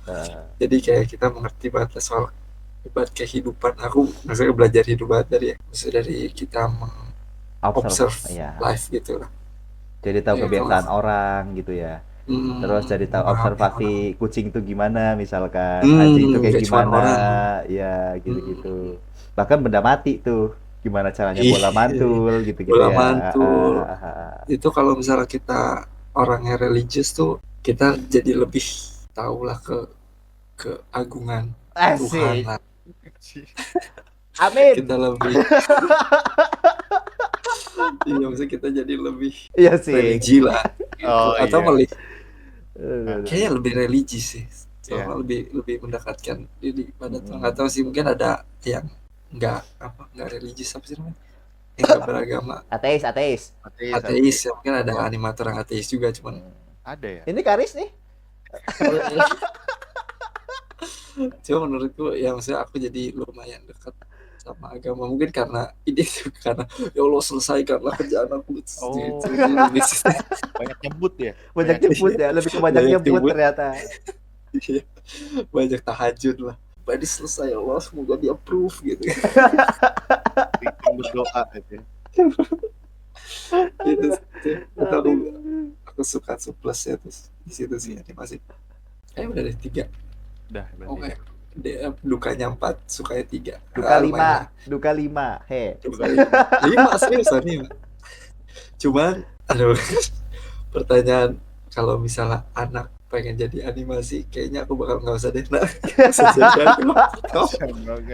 Jadi kayak kita mengerti banget lah soal ibarat kehidupan. Aku maksudnya belajar hidup banget dari kita observe life gitu lah. Jadi tahu kebiasaan orang gitu ya. Terus jadi tahu observasi kucing itu gimana misalkan, anjing itu kayak gimana, ya gitu-gitu. Bahkan benda mati tuh gimana caranya bola mantul gitu-gitu bola ya. mantul. Itu kalau misalnya kita orangnya religius tuh, kita jadi lebih tahu lah ke keagungan Tuhan lah. Amin. Kita lebih iya, maksudnya kita jadi lebih religi lah gitu. Atau malah kayaknya lebih religi sih, soalnya lebih mendekatkan diri pada Tuhan. Atau sih mungkin ada yang nggak religius, apa sih namanya, yang nggak beragama, ateis ya, mungkin ada animator yang ateis juga, cuman ada ya. Ini Karis nih. Cuma menurutku ya, maksudnya aku jadi lumayan dekat sama agama, mungkin karena ini tuh, karena ya Allah selesaikanlah kerjaan aku. Banyak nyebut ya. Banyak nyebut ya, lebih ke banyak nyebut ternyata. Banyak tahajud lah. Tadi selesai Allah, semoga di approve gitu. Berdoa gitu. Itu aku suka surplus ya, terus di situ sih animasi. Udah ada 3. Udah berarti. Oke. Dukanya 4, sukanya 3. Duka 5. He. Duka 5 seriusan nih. Cuman aduh, pertanyaan kalau misalnya anak pengen jadi animasi, kayaknya aku bakal nggak usah deh.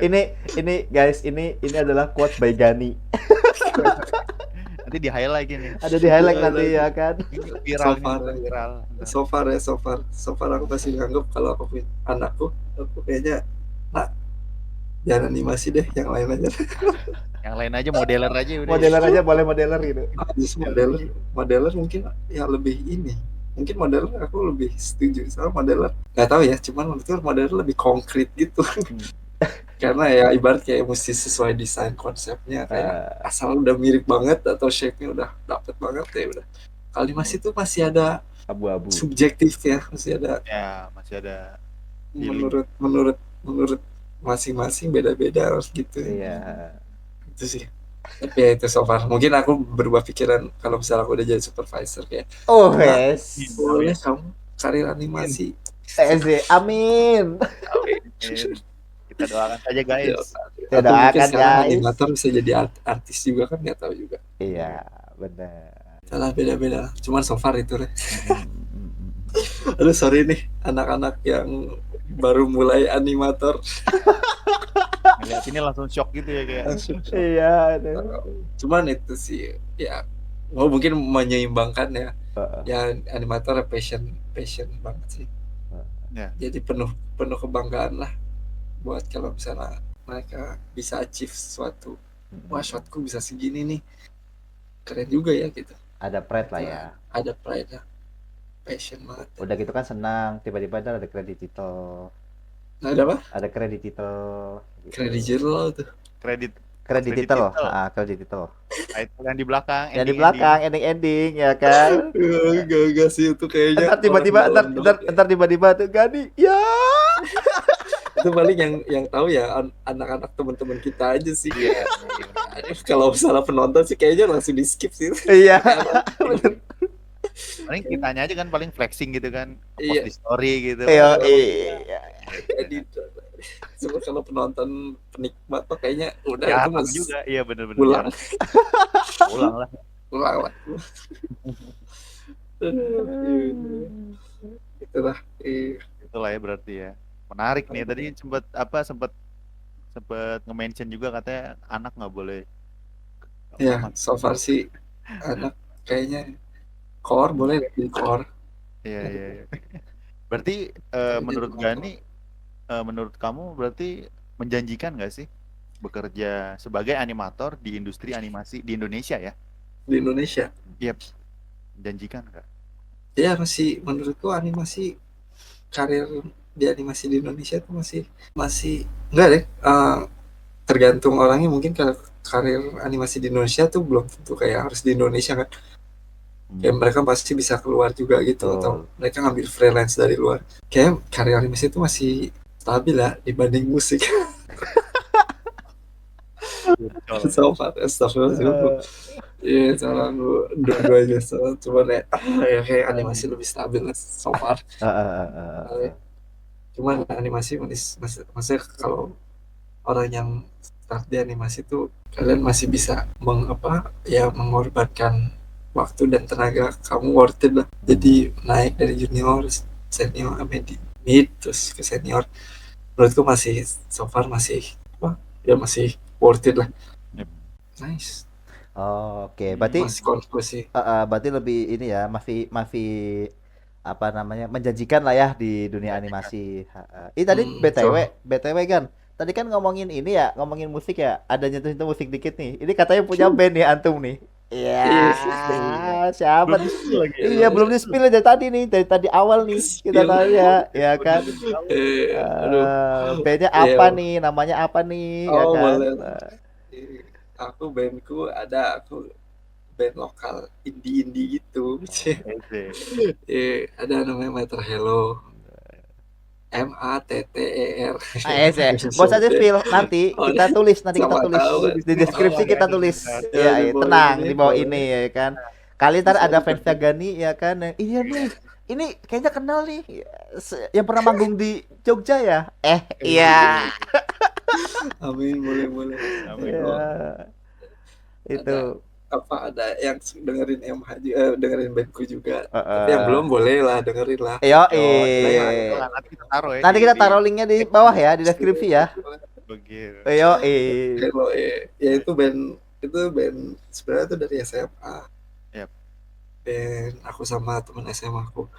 Ini guys, ini adalah quote by Gani. Nanti di highlight gini. Ada di highlight nanti ya kan. Viral. So far aku masih nganggap kalau aku punya anakku, aku kayaknya jangan animasi deh, yang lain aja. Yang lain aja modeler aja udah. Modeler aja boleh modeler gitu. Modeler mungkin ya lebih ini. Mungkin modeler aku lebih setuju, soal modeler nggak tahu ya, cuman menurutku modeler lebih konkret gitu. Karena ya ibarat kayak mesti sesuai desain konsepnya, kayak asal udah mirip banget atau shape-nya udah dapet banget ya udah. Kalau animasi tuh masih ada abu-abu, subjektif ya, masih ada menurut masing-masing beda-beda harus gitu. Iya. Itu sih. Tapi ya itu so far. Mungkin aku berubah pikiran kalau misalnya aku udah jadi supervisor kayak. Boleh kamu karir animasi. Amin. Kita doakan saja guys. Kita doakan guys. Animator bisa jadi artis juga kan, nggak tahu juga. Iya, benar. Salah beda-beda. Cuman so far itu deh. Aduh sorry nih anak-anak yang baru mulai animator. Lihat ini langsung shock gitu ya kayak. Iya. Cuman itu sih ya, mungkin menyeimbangkan ya. Ya animator passion banget sih. Jadi penuh kebanggaan lah buat kalau misalnya mereka bisa achieve sesuatu. Wah, shotku bisa segini nih, keren juga ya gitu. Ada pride lah ya. Ada pride lah, passion banget. Udah gitu kan senang, tiba-tiba ada kredit digital. Ada apa? Ada kredit digital. Kredit digital tuh. Kredit digital. Kredit digital. Itu yang di belakang. Yang di belakang ending ya kan. Gak sih itu kayaknya. Ntar tiba-tiba tuh Gani. Ya. Itu paling yang tahu ya anak-anak teman-teman kita aja sih. Iya. Kalau misalnya penonton sih kayaknya langsung di skip sih. Iya. Paling kitanya aja kan paling flexing gitu kan, post di story gitu. Iya. kalau penonton penikmat tuh kayaknya udah itu Jarang mas juga, iya bener-bener pulang jarang. Pulang lah. pulang lah. Itulah Itulah ya berarti ya. Menarik nih. Tadi sempat nge-mention juga katanya anak nggak boleh ya so far sih anak kayaknya core boleh jadi core. Iya, iya, iya. Berarti menurut Gani, menurut kamu berarti menjanjikan nggak sih bekerja sebagai animator di industri animasi di Indonesia ya? Di Indonesia Iya, menjanjikan nggak? ya masih menurutku animasi karir di animasi di Indonesia tuh masih masih enggak deh tergantung orangnya mungkin kalau karir animasi di Indonesia tuh belum tentu kayak harus di Indonesia kan. Kayak mereka pasti bisa keluar juga gitu atau Betul. mereka ngambil freelance dari luar. Kayak karir animasi itu masih stabil lah dibanding musik. So far, astagfirullah. Iya, salah gue dua-duanya salah. Cuman ya kayak animasi lebih stabil lah so far. Cuman animasi maksudnya kalau orang yang start di animasi itu kalian masih bisa mengorbankan waktu dan tenaga kamu worth it lah. Jadi naik dari junior, senior, mid terus ke senior. Menurutku masih so far masih masih worth it lah. Yep. Nice. Oke, berarti Masih konklusi. berarti lebih ini ya, masih apa namanya, menjanjikan lah ya di dunia animasi. Tadi BTW kan. Tadi kan ngomongin ini ya, ngomongin musik ya. Ada nyentuh-nyentuh musik dikit nih. Ini katanya punya band nih antum nih. Iya, siapa? Belum di-spill lagi ya? Iya, belum di-spill dari tadi nih, dari tadi awal nih kita tanya, ya kan? Aduh. Bandnya apa nih? Namanya apa nih? Ya kan? Boleh. Aku bandku aku band lokal indie gitu. Ada namanya Matter Hello. MATTER. Gak usah di-spill, nanti kita tulis, di deskripsi kita tulis. Ya, tenang, di bawah ini ya kan. Kali ntar ada fansnya Gani ya kan. Iya nih, ini kayaknya kenal nih, yang pernah manggung di Jogja ya. Iya. Amin, boleh. Itu ada yang dengerin dengerin bandku juga. Tapi yang belum boleh lah dengerin lah. Nanti kita taruh ya. Nanti kita taruh linknya di bawah ya, di deskripsi ya. Begitu. Hello, ya itu band sebenarnya itu dari SMA. Yep. Band aku sama teman SMA aku.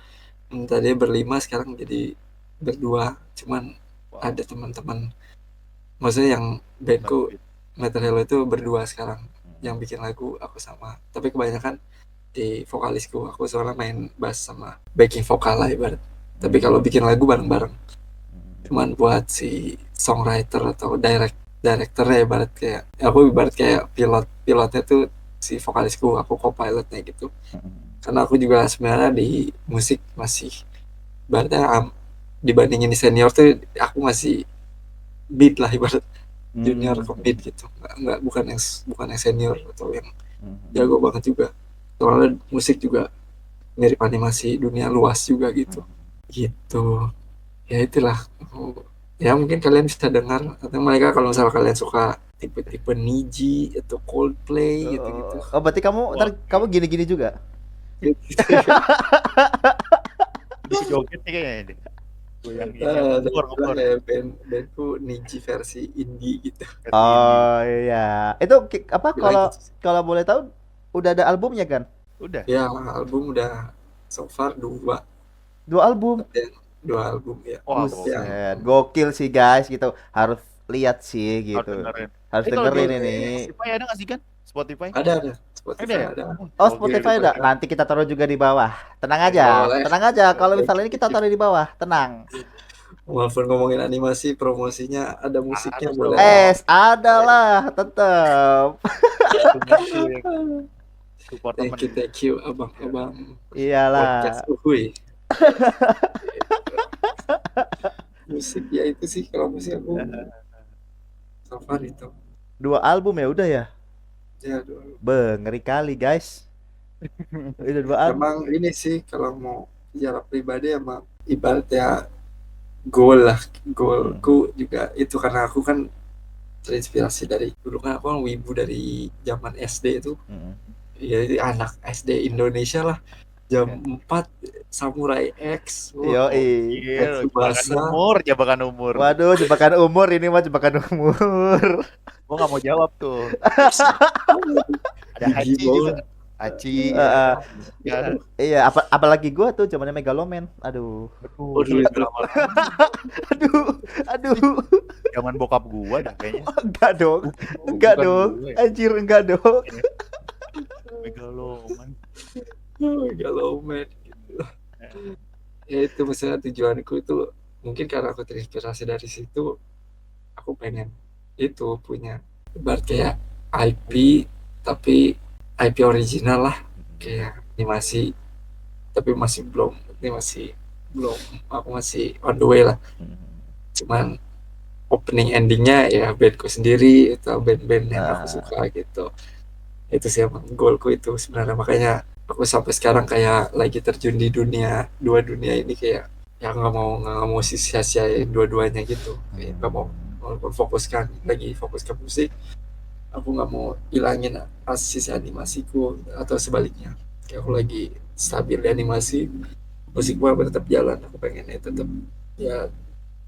Tadi berlima, sekarang jadi berdua. Cuman ada teman-teman, maksudnya yang bandku Metal Hello itu berdua sekarang. Yang bikin lagu aku sama, tapi kebanyakan di vokalisku. Aku soalnya main bass sama backing vokal lah ibarat. Tapi kalau bikin lagu bareng-bareng, cuman buat si songwriter atau directornya ibarat kayak aku ibarat kayak pilotnya tuh si vokalisku, aku co-pilotnya gitu. Karena aku juga sebenarnya di musik masih ibaratnya dibandingin di senior tuh aku masih beat lah ibarat junior ke mid gitu, nggak bukan yang senior atau yang jago banget juga. Soalnya musik juga mirip animasi, dunia luas juga gitu. Ya itulah. Ya mungkin kalian bisa dengar, atau mereka kalau misalnya kalian suka tipe-tipe Niji atau Coldplay gitu. Oh, berarti kamu gini-gini juga. Bisa joget nih kayaknya deh. Bandku Niji versi indie gitu. Oh iya, itu apa kalau boleh tahu udah ada albumnya kan? Udah. Ya album udah so far 2 album. 2 album ya. Buset, gokil sih guys gitu, harus lihat sih gitu. Harus dengerin ini. Spotify ada nggak sih kan? Spotify? Ada. Spotify ada. Oh, Spotify ada. Nanti kita taruh juga di bawah. Tenang aja. Kalau misalnya ini kita taruh di bawah, tenang. Walaupun ngomongin animasi, promosinya ada musiknya boleh. Ada lah, tetap. Thank you abang-abang. Iyalah. Podcast Uhuy. Musik ya itu sih, kalau musik aku so far itu 2 album ya udah ya. Ya 2 album. Ngeri kali guys. Udah 2 album. Emang ini sih kalau mau sejarah pribadi emang ibarat ya goal lah. Goalku juga itu karena aku kan terinspirasi dari dulu kan aku kan wibu dari zaman SD itu. Ya anak SD Indonesia lah. Jam 4 Samurai X. Yo, Iya, jebakan Tsubasa. umur, jebakan umur. waduh, jebakan umur ini mah jebakan umur. Gua nggak mau jawab tuh. Ada Haji Digimon. juga. Haji, Heeh. ya. Iya, apalagi gua tuh zamannya Megaloman. Aduh. Aduh, Aduh, itu itu. lama. Aduh. Zaman bokap gua dah kayaknya. Enggak dong. Enggak Bukan dong. gue. Anjir, enggak dong. Megaloman. Galau men. Ya itu misalnya tujuanku itu mungkin karena aku terinspirasi dari situ, aku pengen itu punya ibarat kayak IP, tapi IP original lah, kayak animasi, tapi masih belum aku masih on the way lah. Cuman opening endingnya ya bandku sendiri atau band-band yang aku suka gitu. Itu sih emang goalku itu sebenarnya, makanya aku sampai sekarang kayak lagi terjun di dua dunia ini, kayak ya nggak mau sia-siain dua-duanya gitu, kayak nggak mau, walaupun lagi fokus ke musik, aku nggak mau hilangin sisi animasiku atau sebaliknya, kayak aku lagi stabil di animasi, musikku tetap jalan, aku pengennya tetap ya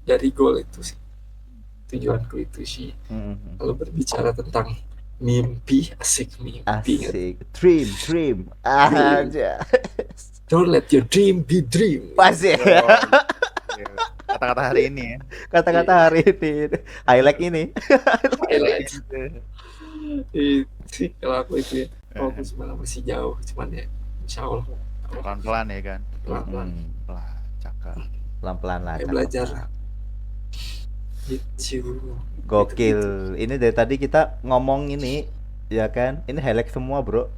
dari goal itu sih, tujuanku itu sih. Kalau berbicara tentang mimpi, asik mimpi. Asik. Dream. Aja. Don't let your dream be dream. Pasti. Kata-kata hari ini ya. Kata-kata hari ini. Highlight ini. Highlight. Itu kalau aku itu ya. Aku sebenarnya masih jauh, cuman ya insya Allah Pelan-pelan ya kan. pelan-pelan. Pelan, cakep. Pelan-pelan lah. Kayak cakep. belajar gitu. Gokil. Ini dari tadi kita ngomong ini, ya kan? Ini highlight semua, bro.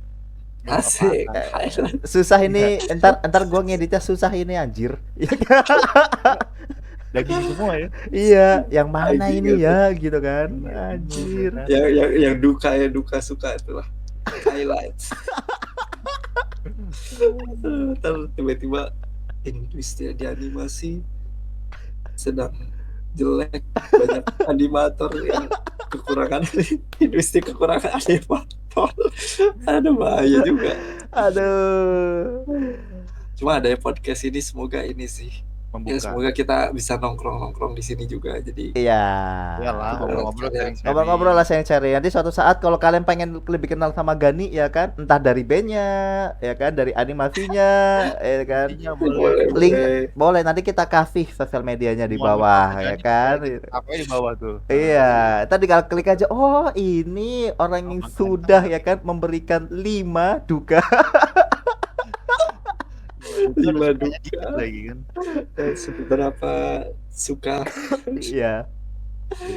Asik. Highlight. Susah ini. Entar gua ngeditnya susah ini anjir. Daging semua ya. Iya, yang mana Anjing, ini gitu. ya gitu kan. Anjir. Yang duka suka itulah. Highlights. Ntar tiba-tiba industri di animasi sedang jelek, banyak animator yang kekurangan animator. Ada bahaya juga. Aduh. Cuma ada podcast ini, semoga ini sih. Ya, Membuka. semoga kita bisa nongkrong di sini juga. Jadi Iya. Iyalah, ngobrol-ngobrol Kalian- sharing-sharing. Ngobrol-ngobrol lah saya cari. Nanti suatu saat kalau kalian pengen lebih kenal sama Gani ya kan, entah dari bandnya, ya kan, dari animasinya, ya kan. Intinya boleh. Link boleh nanti kita kasih sosial medianya di bawah ya kan. Apa di bawah tuh? Iya, tadi kalau klik aja, oh ini orang yang sudah ya kan memberikan 5 duka. 5 Sukanya duka. dikit lagi kan. Dan seberapa suka. Iya.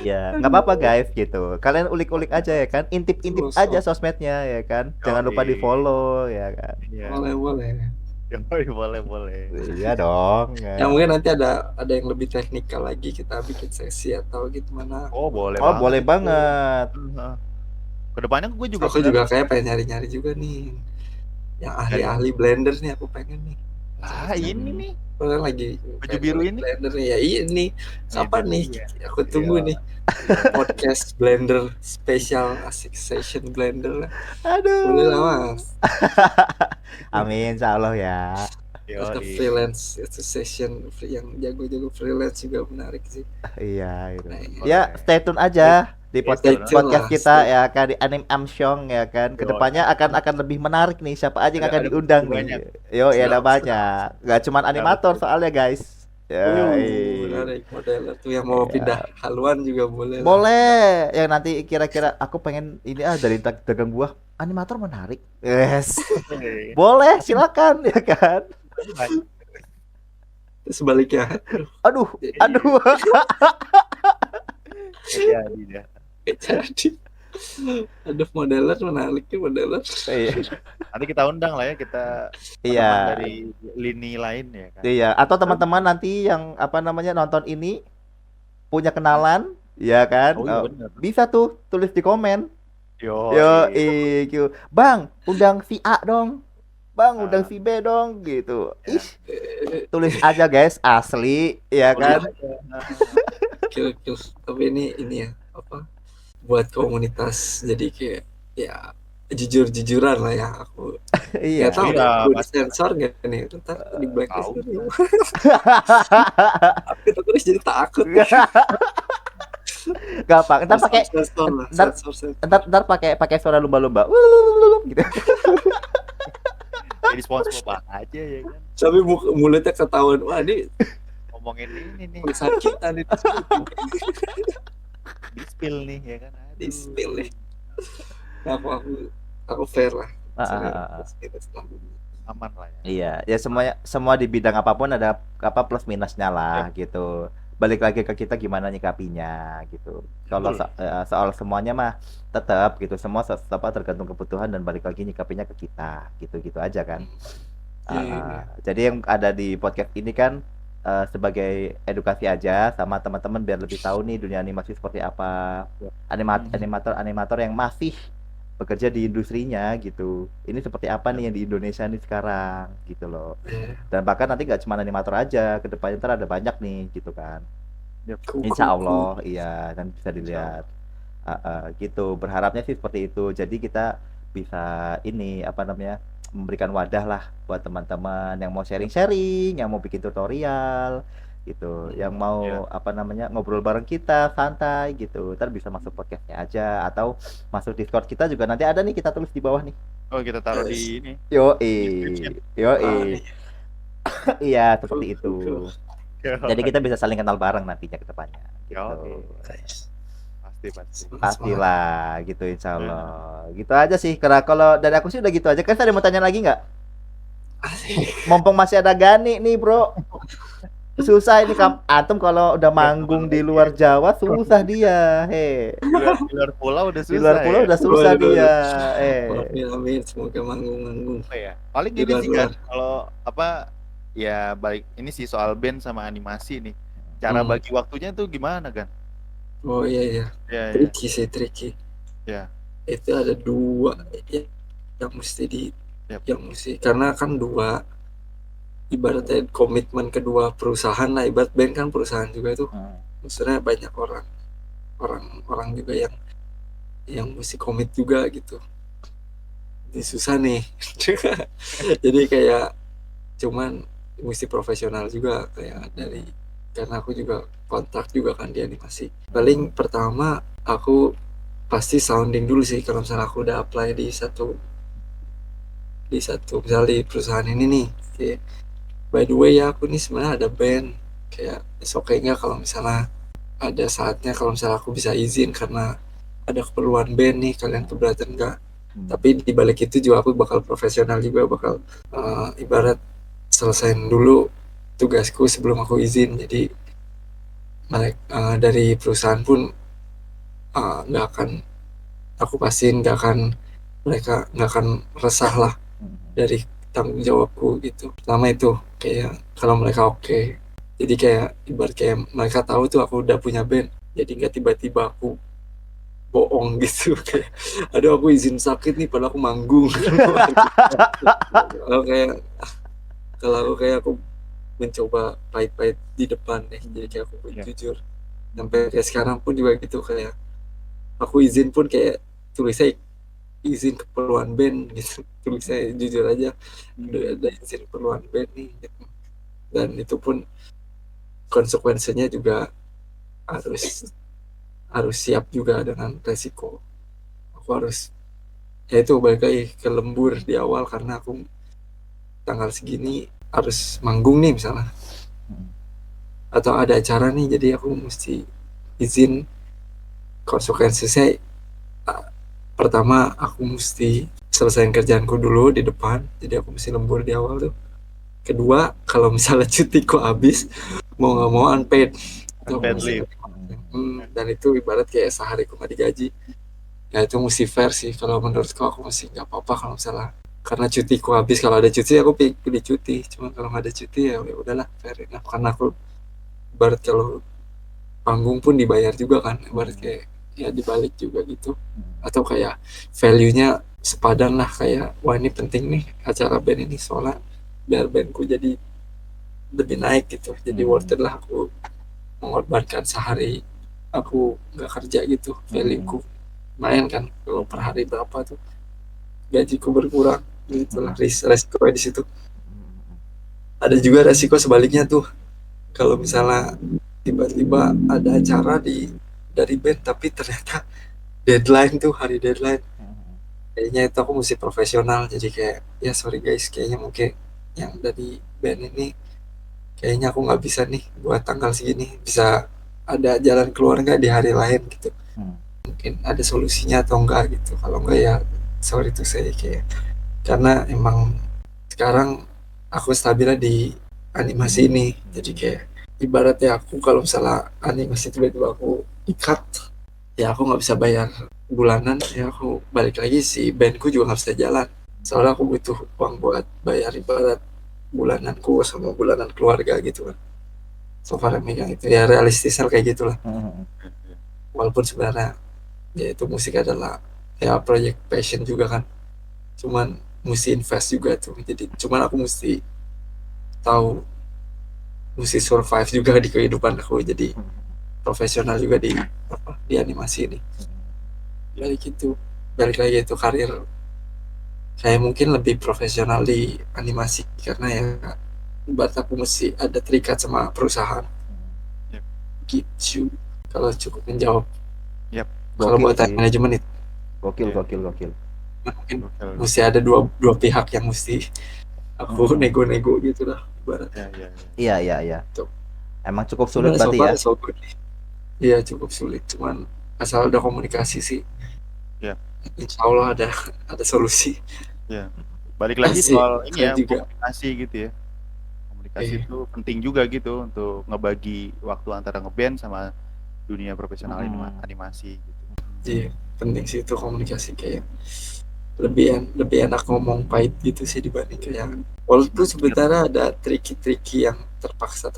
Iya, nggak apa-apa guys gitu. Kalian ulik-ulik aja ya kan, intip-intip Sosok. aja sosmednya ya kan. Jangan lupa Yoi. di-follow ya kan. Iya. Boleh. Boleh. Iya dong. Ya mungkin nanti ada yang lebih teknikal lagi, kita bikin sesi atau gimana. Oh, boleh Oh, boleh banget. Kedepannya gue juga Aku juga kayak pengen nyari-nyari juga nih yang ahli-ahli Blender nih, aku pengen nih. ini nih Soalnya lagi baju biru ini. Blender nih ya, ini kapan Itu nih? dia. Aku tunggu Iya. nih podcast Blender spesial, asik session Blender. Aduh. Boleh lah Mas. Amin, insya Allah ya. Atau Yoi. freelance itu session yang jago-jago freelance juga menarik sih. Iya gitu. Nah, Ya, stay tune aja di Stay podcast tune podcast lah, kita stay. ya kan di Anim Amsyong ya kan. Kedepannya akan lebih menarik nih, siapa aja yang akan Ada diundang banyak. nih. Yo, ya ada Siap, banyak. Gak cuman animator soalnya guys. Ya, Menarik modeler tuh yang mau pindah haluan juga boleh. lah. boleh. Yang nanti kira-kira aku pengen ini dari dagang buah animator menarik. Yes. Boleh, silakan ya kan. Terus sebaliknya Aduh. Jadi dah. jadi ada modeler menarik nih modeler. Iya. Nanti kita undang lah ya, kita Iya. teman dari lini lain ya kan. Iya, atau teman-teman nanti yang nonton ini punya kenalan, ya kan? Oh, iya bener. Bisa tuh tulis di komen. Yo. Yo, Bang, undang si A dong. Bang undang si B dong gitu. Ya. Ih, tulis aja guys, asli ya Boleh kan. aja. Kill. Tapi ini ya apa buat komunitas, jadi kayak ya jujur-jujuran lah ya. Aku nggak Iya. tahu Iya, ya aku pasti. disensor nggak nih, ntar di blacklist Tahu. nih. Aku terus jadi takut. Gampang. Ntar pakai Sensor lah, ntar sensor. ntar pakai suara lumba-lumba. Gitu. Jadi SpongeBob aja ya kan. Tapi mulutnya ketahuan, wah ini Ngomongin ini nih, tulisan kita nih, di spill nih ya kan. Aduh. di spill nih. Aku fair lah. Aman lah ya. Iya, ya semua di bidang apapun ada apa plus minusnya lah gitu. Balik lagi ke kita gimana nyikapinya gitu. Kalau soal semuanya mah tetap gitu, semua tergantung kebutuhan dan balik lagi nyikapinya ke kita gitu aja kan. Jadi yang ada di podcast ini kan sebagai edukasi aja sama teman-teman biar lebih tahu nih dunia animasi seperti apa. Animator yang masih bekerja di industrinya gitu. Ini seperti apa nih yang di Indonesia nih sekarang gitu loh. Dan bahkan nanti nggak cuma animator aja, ke depannya ntar ada banyak nih gitu kan. Insya Allah iya, dan bisa dilihat gitu. Berharapnya sih seperti itu. Jadi kita bisa ini apa namanya memberikan wadah lah buat teman-teman yang mau sharing-sharing, yang mau bikin tutorial gitu, yang mau apa namanya ngobrol bareng kita santai gitu. Ntar bisa masuk podcastnya aja atau masuk Discord kita juga nanti ada nih, kita tulis di bawah nih. Oh, kita taruh di ini. Yoi. Iya seperti itu. Jadi kita bisa saling kenal bareng nantinya ke depannya gitu. Pastilah gitu insya Allah. Gitu aja sih. Karena kalau dari aku sih udah gitu aja. Kan ada mau tanya lagi nggak? Mumpung masih ada Gani nih bro. Susah ini antum kalau udah manggung di luar Jawa susah dia. Di luar pulau udah susah. Di luar pulau udah susah dia. Amin, semoga manggung. Ya. Paling gini sih kan kalau apa ya balik ini sih soal band sama animasi nih. Cara bagi waktunya tuh gimana kan? Oh iya. Tricky. Ya. Itu ada dua yang mesti karena kan dua ibaratnya komitmen kedua perusahaan lah, ibarat band kan perusahaan juga tuh. Maksudnya banyak orang juga yang mesti komit juga gitu. Ini susah nih. Jadi kayak cuman mesti profesional juga kayak dari, karena aku juga kontrak juga kan di animasi. Paling pertama aku pasti sounding dulu sih kalau misalnya aku udah apply di satu misalnya di perusahaan ini nih, kayak by the way ya aku nih sebenarnya ada band, kayak oke nggak kalau misalnya ada saatnya kalau misalnya aku bisa izin karena ada keperluan band nih, kalian keberatan nggak? Tapi di balik itu juga aku bakal profesional juga, bakal ibarat selesaiin dulu tugasku sebelum aku izin. Jadi dari perusahaan pun nggak akan aku pastiin, mereka nggak akan resah lah dari tanggung jawabku gitu. Pertama itu kayak kalau mereka oke. Jadi kayak ibarat kayak mereka tahu tuh aku udah punya band, jadi nggak tiba-tiba aku bohong gitu kayak aduh aku izin sakit nih padahal aku manggung. Kalau aku mencoba pahit-pahit di depan deh, jadi kayak aku jujur. Sampai kayak sekarang pun juga gitu, kayak aku izin pun kayak tulisnya izin keperluan band gitu, tulisnya jujur aja ada izin keperluan band nih gitu. Dan itu pun konsekuensinya juga harus siap juga dengan resiko. Aku harus ya itu balik lagi ke lembur di awal, karena aku tanggal segini harus manggung nih misalnya, atau ada acara nih, jadi aku mesti izin. Konsekuensinya pertama aku mesti selesaiin kerjaanku dulu di depan, jadi aku mesti lembur di awal tuh. Kedua, kalau misalnya cutiku habis mau nggak mau unpaid leave. Dan itu ibarat kayak sehari aku nggak digaji. Ya itu mesti fair sih kalau menurutku, aku mesti nggak apa-apa kalau misalnya karena cutiku habis. Kalau ada cuti aku pilih cuti, cuma kalau nggak ada cuti ya udahlah, fair enough. Karena aku ibarat kalau panggung pun dibayar juga kan, ibarat kayak ya dibalik juga gitu. Atau kayak value-nya sepadan lah, kayak wah ini penting nih acara band ini soalnya biar bandku jadi lebih naik gitu, jadi worth it lah aku mengorbankan sehari aku nggak kerja gitu, value-ku lumayan kan kalau per hari berapa tuh gajiku berkurang, itulah resiko di situ. Ada juga resiko sebaliknya tuh, kalau misalnya tiba-tiba ada acara dari band tapi ternyata deadline tuh, hari deadline, kayaknya itu aku mesti profesional, jadi kayak ya sorry guys, kayaknya mungkin yang dari band ini kayaknya aku nggak bisa nih buat tanggal segini, bisa ada jalan keluar nggak di hari lain gitu, mungkin ada solusinya atau enggak gitu, kalau enggak ya sorry tuh saya kayak, karena emang sekarang aku stabilnya di animasi ini, jadi kayak ibaratnya aku kalau misalnya animasi tiba-tiba aku ikat ya aku nggak bisa bayar bulanan, ya aku balik lagi si bandku juga nggak bisa jalan, soalnya aku butuh uang buat bayar ibarat bulananku sama bulanan keluarga gitu kan, so far yang megang itu ya realistisnya kayak gitulah, walaupun sebenarnya ya itu musik adalah ya project passion juga kan, cuman mesti invest juga tuh, jadi cuman aku mesti tahu mesti survive juga di kehidupan aku jadi profesional juga di di animasi ini, balik itu balik lagi itu karir saya mungkin lebih profesional di animasi karena ya buat aku mesti ada terikat sama perusahaan gitu, kalau cukup menjawab. Kalau buat time manajemen itu gokil. mungkin mesti ada dua pihak yang mesti aku nego-nego gitu lah ibaratnya. Iya. Tuh. Emang cukup sulit So berarti far ya. so good. Iya cukup sulit, cuman asal ada komunikasi sih insya Allah ada solusi. Balik lagi Asik. soal ini ya, Juga. komunikasi gitu ya. Komunikasi itu penting juga gitu untuk ngebagi waktu antara ngeband sama dunia profesional animasi gitu. Iya, penting sih itu komunikasi, kayak lebih enak ngomong pahit gitu sih dibanding kayak, walaupun sebenarnya ada triki-triki yang terpaksa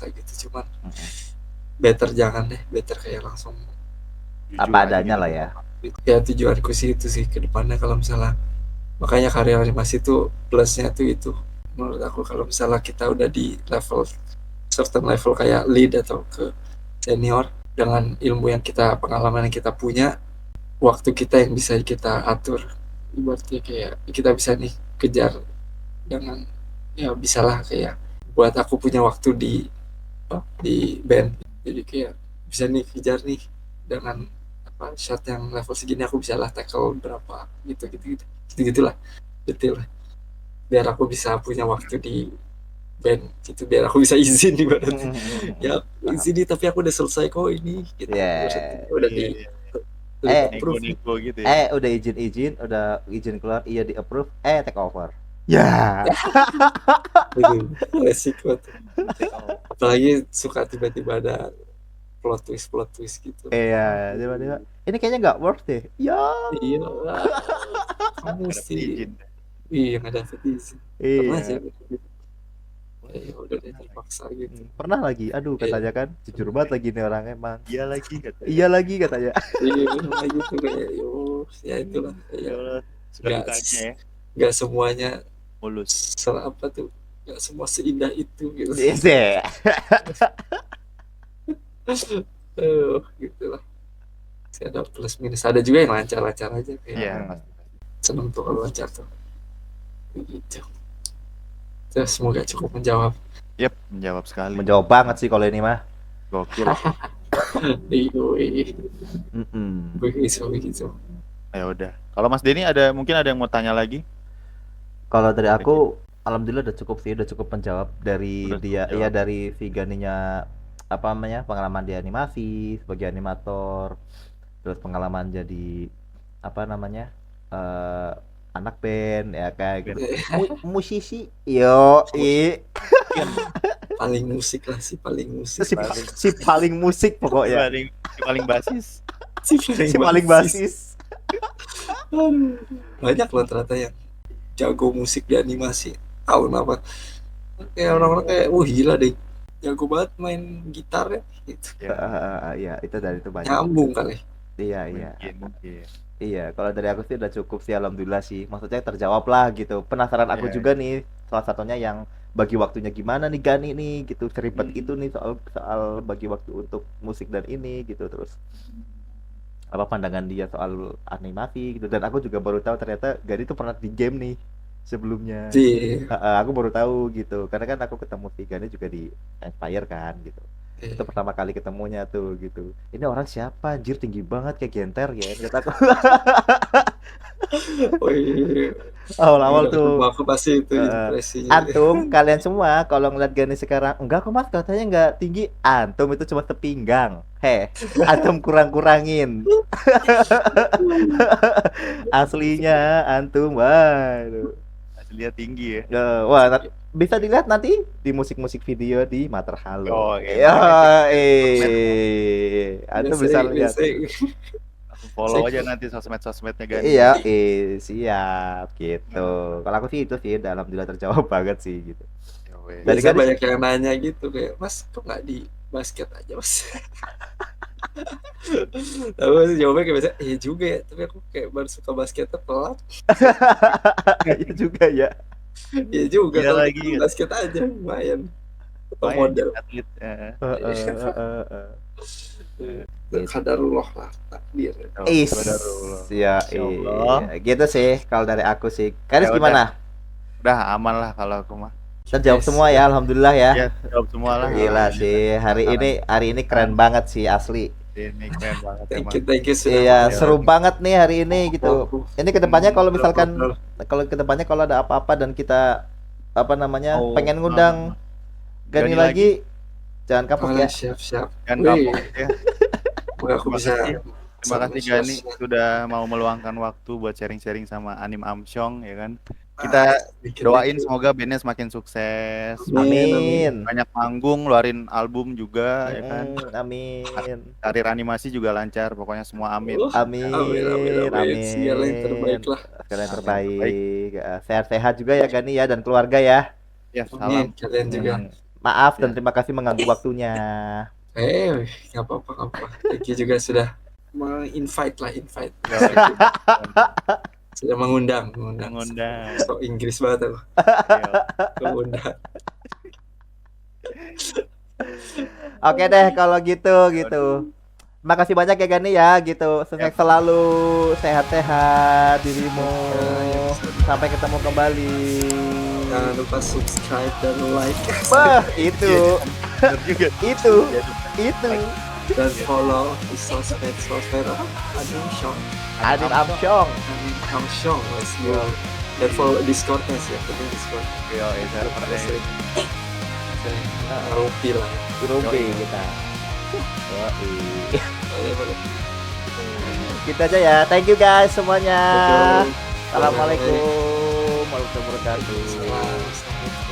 gitu, cuman better jangan deh, better kayak langsung Apa adanya lah ya. Ya tujuanku sih itu sih ke depannya, kalau misalnya makanya karya animasi itu plusnya tuh itu menurut aku, kalau misalnya kita udah di level certain level kayak lead atau ke senior, dengan ilmu yang kita, pengalaman yang kita punya, waktu kita yang bisa kita atur, ibaratnya kayak kita bisa nih kejar dengan ya bisalah kayak buat aku punya waktu di band, jadi kayak bisa nih kejar nih dengan apa shot yang level segini aku bisa lah tackle berapa gitu gitulah detail lah, biar aku bisa punya waktu di band gitu, biar aku bisa izin ibaratnya ya izin tapi aku udah selesai kok ini gitu. Udah di nego-nego gitu ya. Udah izin udah izin keluar, iya di approve, take over ya. Resiko tuh. Apalagi suka tiba-tiba ada plot twist gitu. Iya, tiba-tiba ini kayaknya nggak worth deh ya. Iya kamu sih nggak dapet izin. Iya. Pernah sih ya udah deh terpaksa gitu. Pernah lagi, aduh katanya kan jujur banget lagi nih orang emang. Iya lagi katanya. Iya lagi katanya. Iya benar gitu kayak ya itulah ya. Nggak semuanya mulus. Apa tuh? Nggak semua seindah itu gitu. Iya. Gitu lah. Ada plus minus, ada juga yang lancar-lancar aja kayak. Iya. Seneng tuh kalau lancar tuh. Begitu. Terus semoga cukup menjawab. Yep, menjawab sekali. Menjawab banget sih kalau ini mah. Gokil. Begitu. Ya udah. Kalau Mas Denny mungkin ada yang mau tanya lagi? Kalau dari aku, alhamdulillah udah cukup menjawab dari dia, ya dari Viganinya apa namanya, pengalaman di animasi sebagai animator, terus pengalaman jadi apa namanya anak band ya kayak gitu. Musisi paling musik lah, si paling musik pokoknya, paling basis si paling basis. Banyak loh ternyata yang jago musik di animasi, tahu kenapa kayak orang-orang kayak gila deh, jago banget main gitar ya gitu. Ya itu dari itu banyak nyambung kali. Iya mungkin. Iya, kalau dari aku sih udah cukup sih, alhamdulillah sih. Maksudnya terjawab lah gitu. Penasaran aku Iya. juga nih, salah satunya yang bagi waktunya gimana nih Gani nih gitu. Seribet itu nih soal soal bagi waktu untuk musik dan ini gitu. Terus apa pandangan dia soal animasi gitu. Dan aku juga baru tahu ternyata Gani tuh pernah di game nih sebelumnya. Sih. Aku baru tahu gitu. Karena kan aku ketemu si Gani juga di Inspire kan gitu. Itu pertama kali ketemunya tuh gitu. Ini orang siapa? Anjir tinggi banget kayak Genter ya. Kata aku. Wih, Awal-awal udah ketemu tuh. aku pasti itu impresinya. Antum kalian semua kalau ngeliat Gani sekarang, enggak kok mas katanya nggak tinggi. Antum itu cuma sepinggang. Antum kurang-kurangin. Aslinya antum, waduh. Aslinya tinggi ya. Wah, bisa dilihat nanti di musik-musik video di Mater Halo. Oh, oke. Ya, Biar antum bisa sering, biar lihat. sering. Langsung follow aja nanti sosmed-sosmednya Gani. Iya, siap gitu. Kalau aku sih itu sih, alhamdulillah terjawab banget sih gitu. Ya weh. Dari Biasanya Gadis- banyak yang nanya gitu kayak, Mas kok nggak di basket aja Mas? Tapi masih jawabnya kayak biasa, iya juga ya. Tapi aku kayak baru suka basketnya telat. Iya juga ya. Iya juga, Iya kalau lagi, gitu gitu. basket aja lumayan. Atau Main model. jadi atlet. Kadarullah lah, takdir. Is, Qadarullah. ya, Insyaallah. gitu sih kalau dari aku sih. Karis Ya udah. gimana? Udah aman lah kalau aku mah. Terjawab semua ya, alhamdulillah ya. Ya, jawab semua lah. Gila sih, hari ini keren banget sih asli. Ini keren banget Thank emang. you sudah. Iya, Ya, seru banget nih hari ini gitu. Ini kedepannya kalau misalkan kalau ada apa-apa dan kita apa namanya Oh, pengen ngundang Gani Gani lagi, jangan kapok Boleh, ya. siap. Kan Wih, kapok ya. semoga aku bisa. Terima kasih Gani sudah mau meluangkan waktu buat sharing-sharing sama Anim Amsyong ya kan. Kita doain semoga bandnya semakin sukses, Amin. banyak manggung, ngeluarin album juga ya kan. Amin. Karir animasi juga lancar, pokoknya semua amin. Amin. Segala yang terbaik lah. Segala yang terbaik. Sehat-sehat juga ya Gani ya dan keluarga ya. Ya, Amin, salam. kalian juga. Maaf dan terima kasih mengganggu waktunya. Nggak apa-apa. Thank you juga sudah invite. Sudah mengundang. So Inggris banget aku. Mengundang. Oke deh kalau gitu. Makasih banyak ya Gani ya gitu. Sukses selalu, sehat-sehat dirimu. Sampai ketemu kembali. Jangan lupa subscribe dan like. Wah, itu. Dan follow di sosmed apa? Adim Amsyong. Let's go. Dan follow Discordnya sih, penting Discord. Yo, Sering Rupi lah. Rupi kita. Boleh. Gitu aja ya. Thank you guys semuanya. Betul. Assalamualaikum warahmatullahi wabarakatuh. Salam.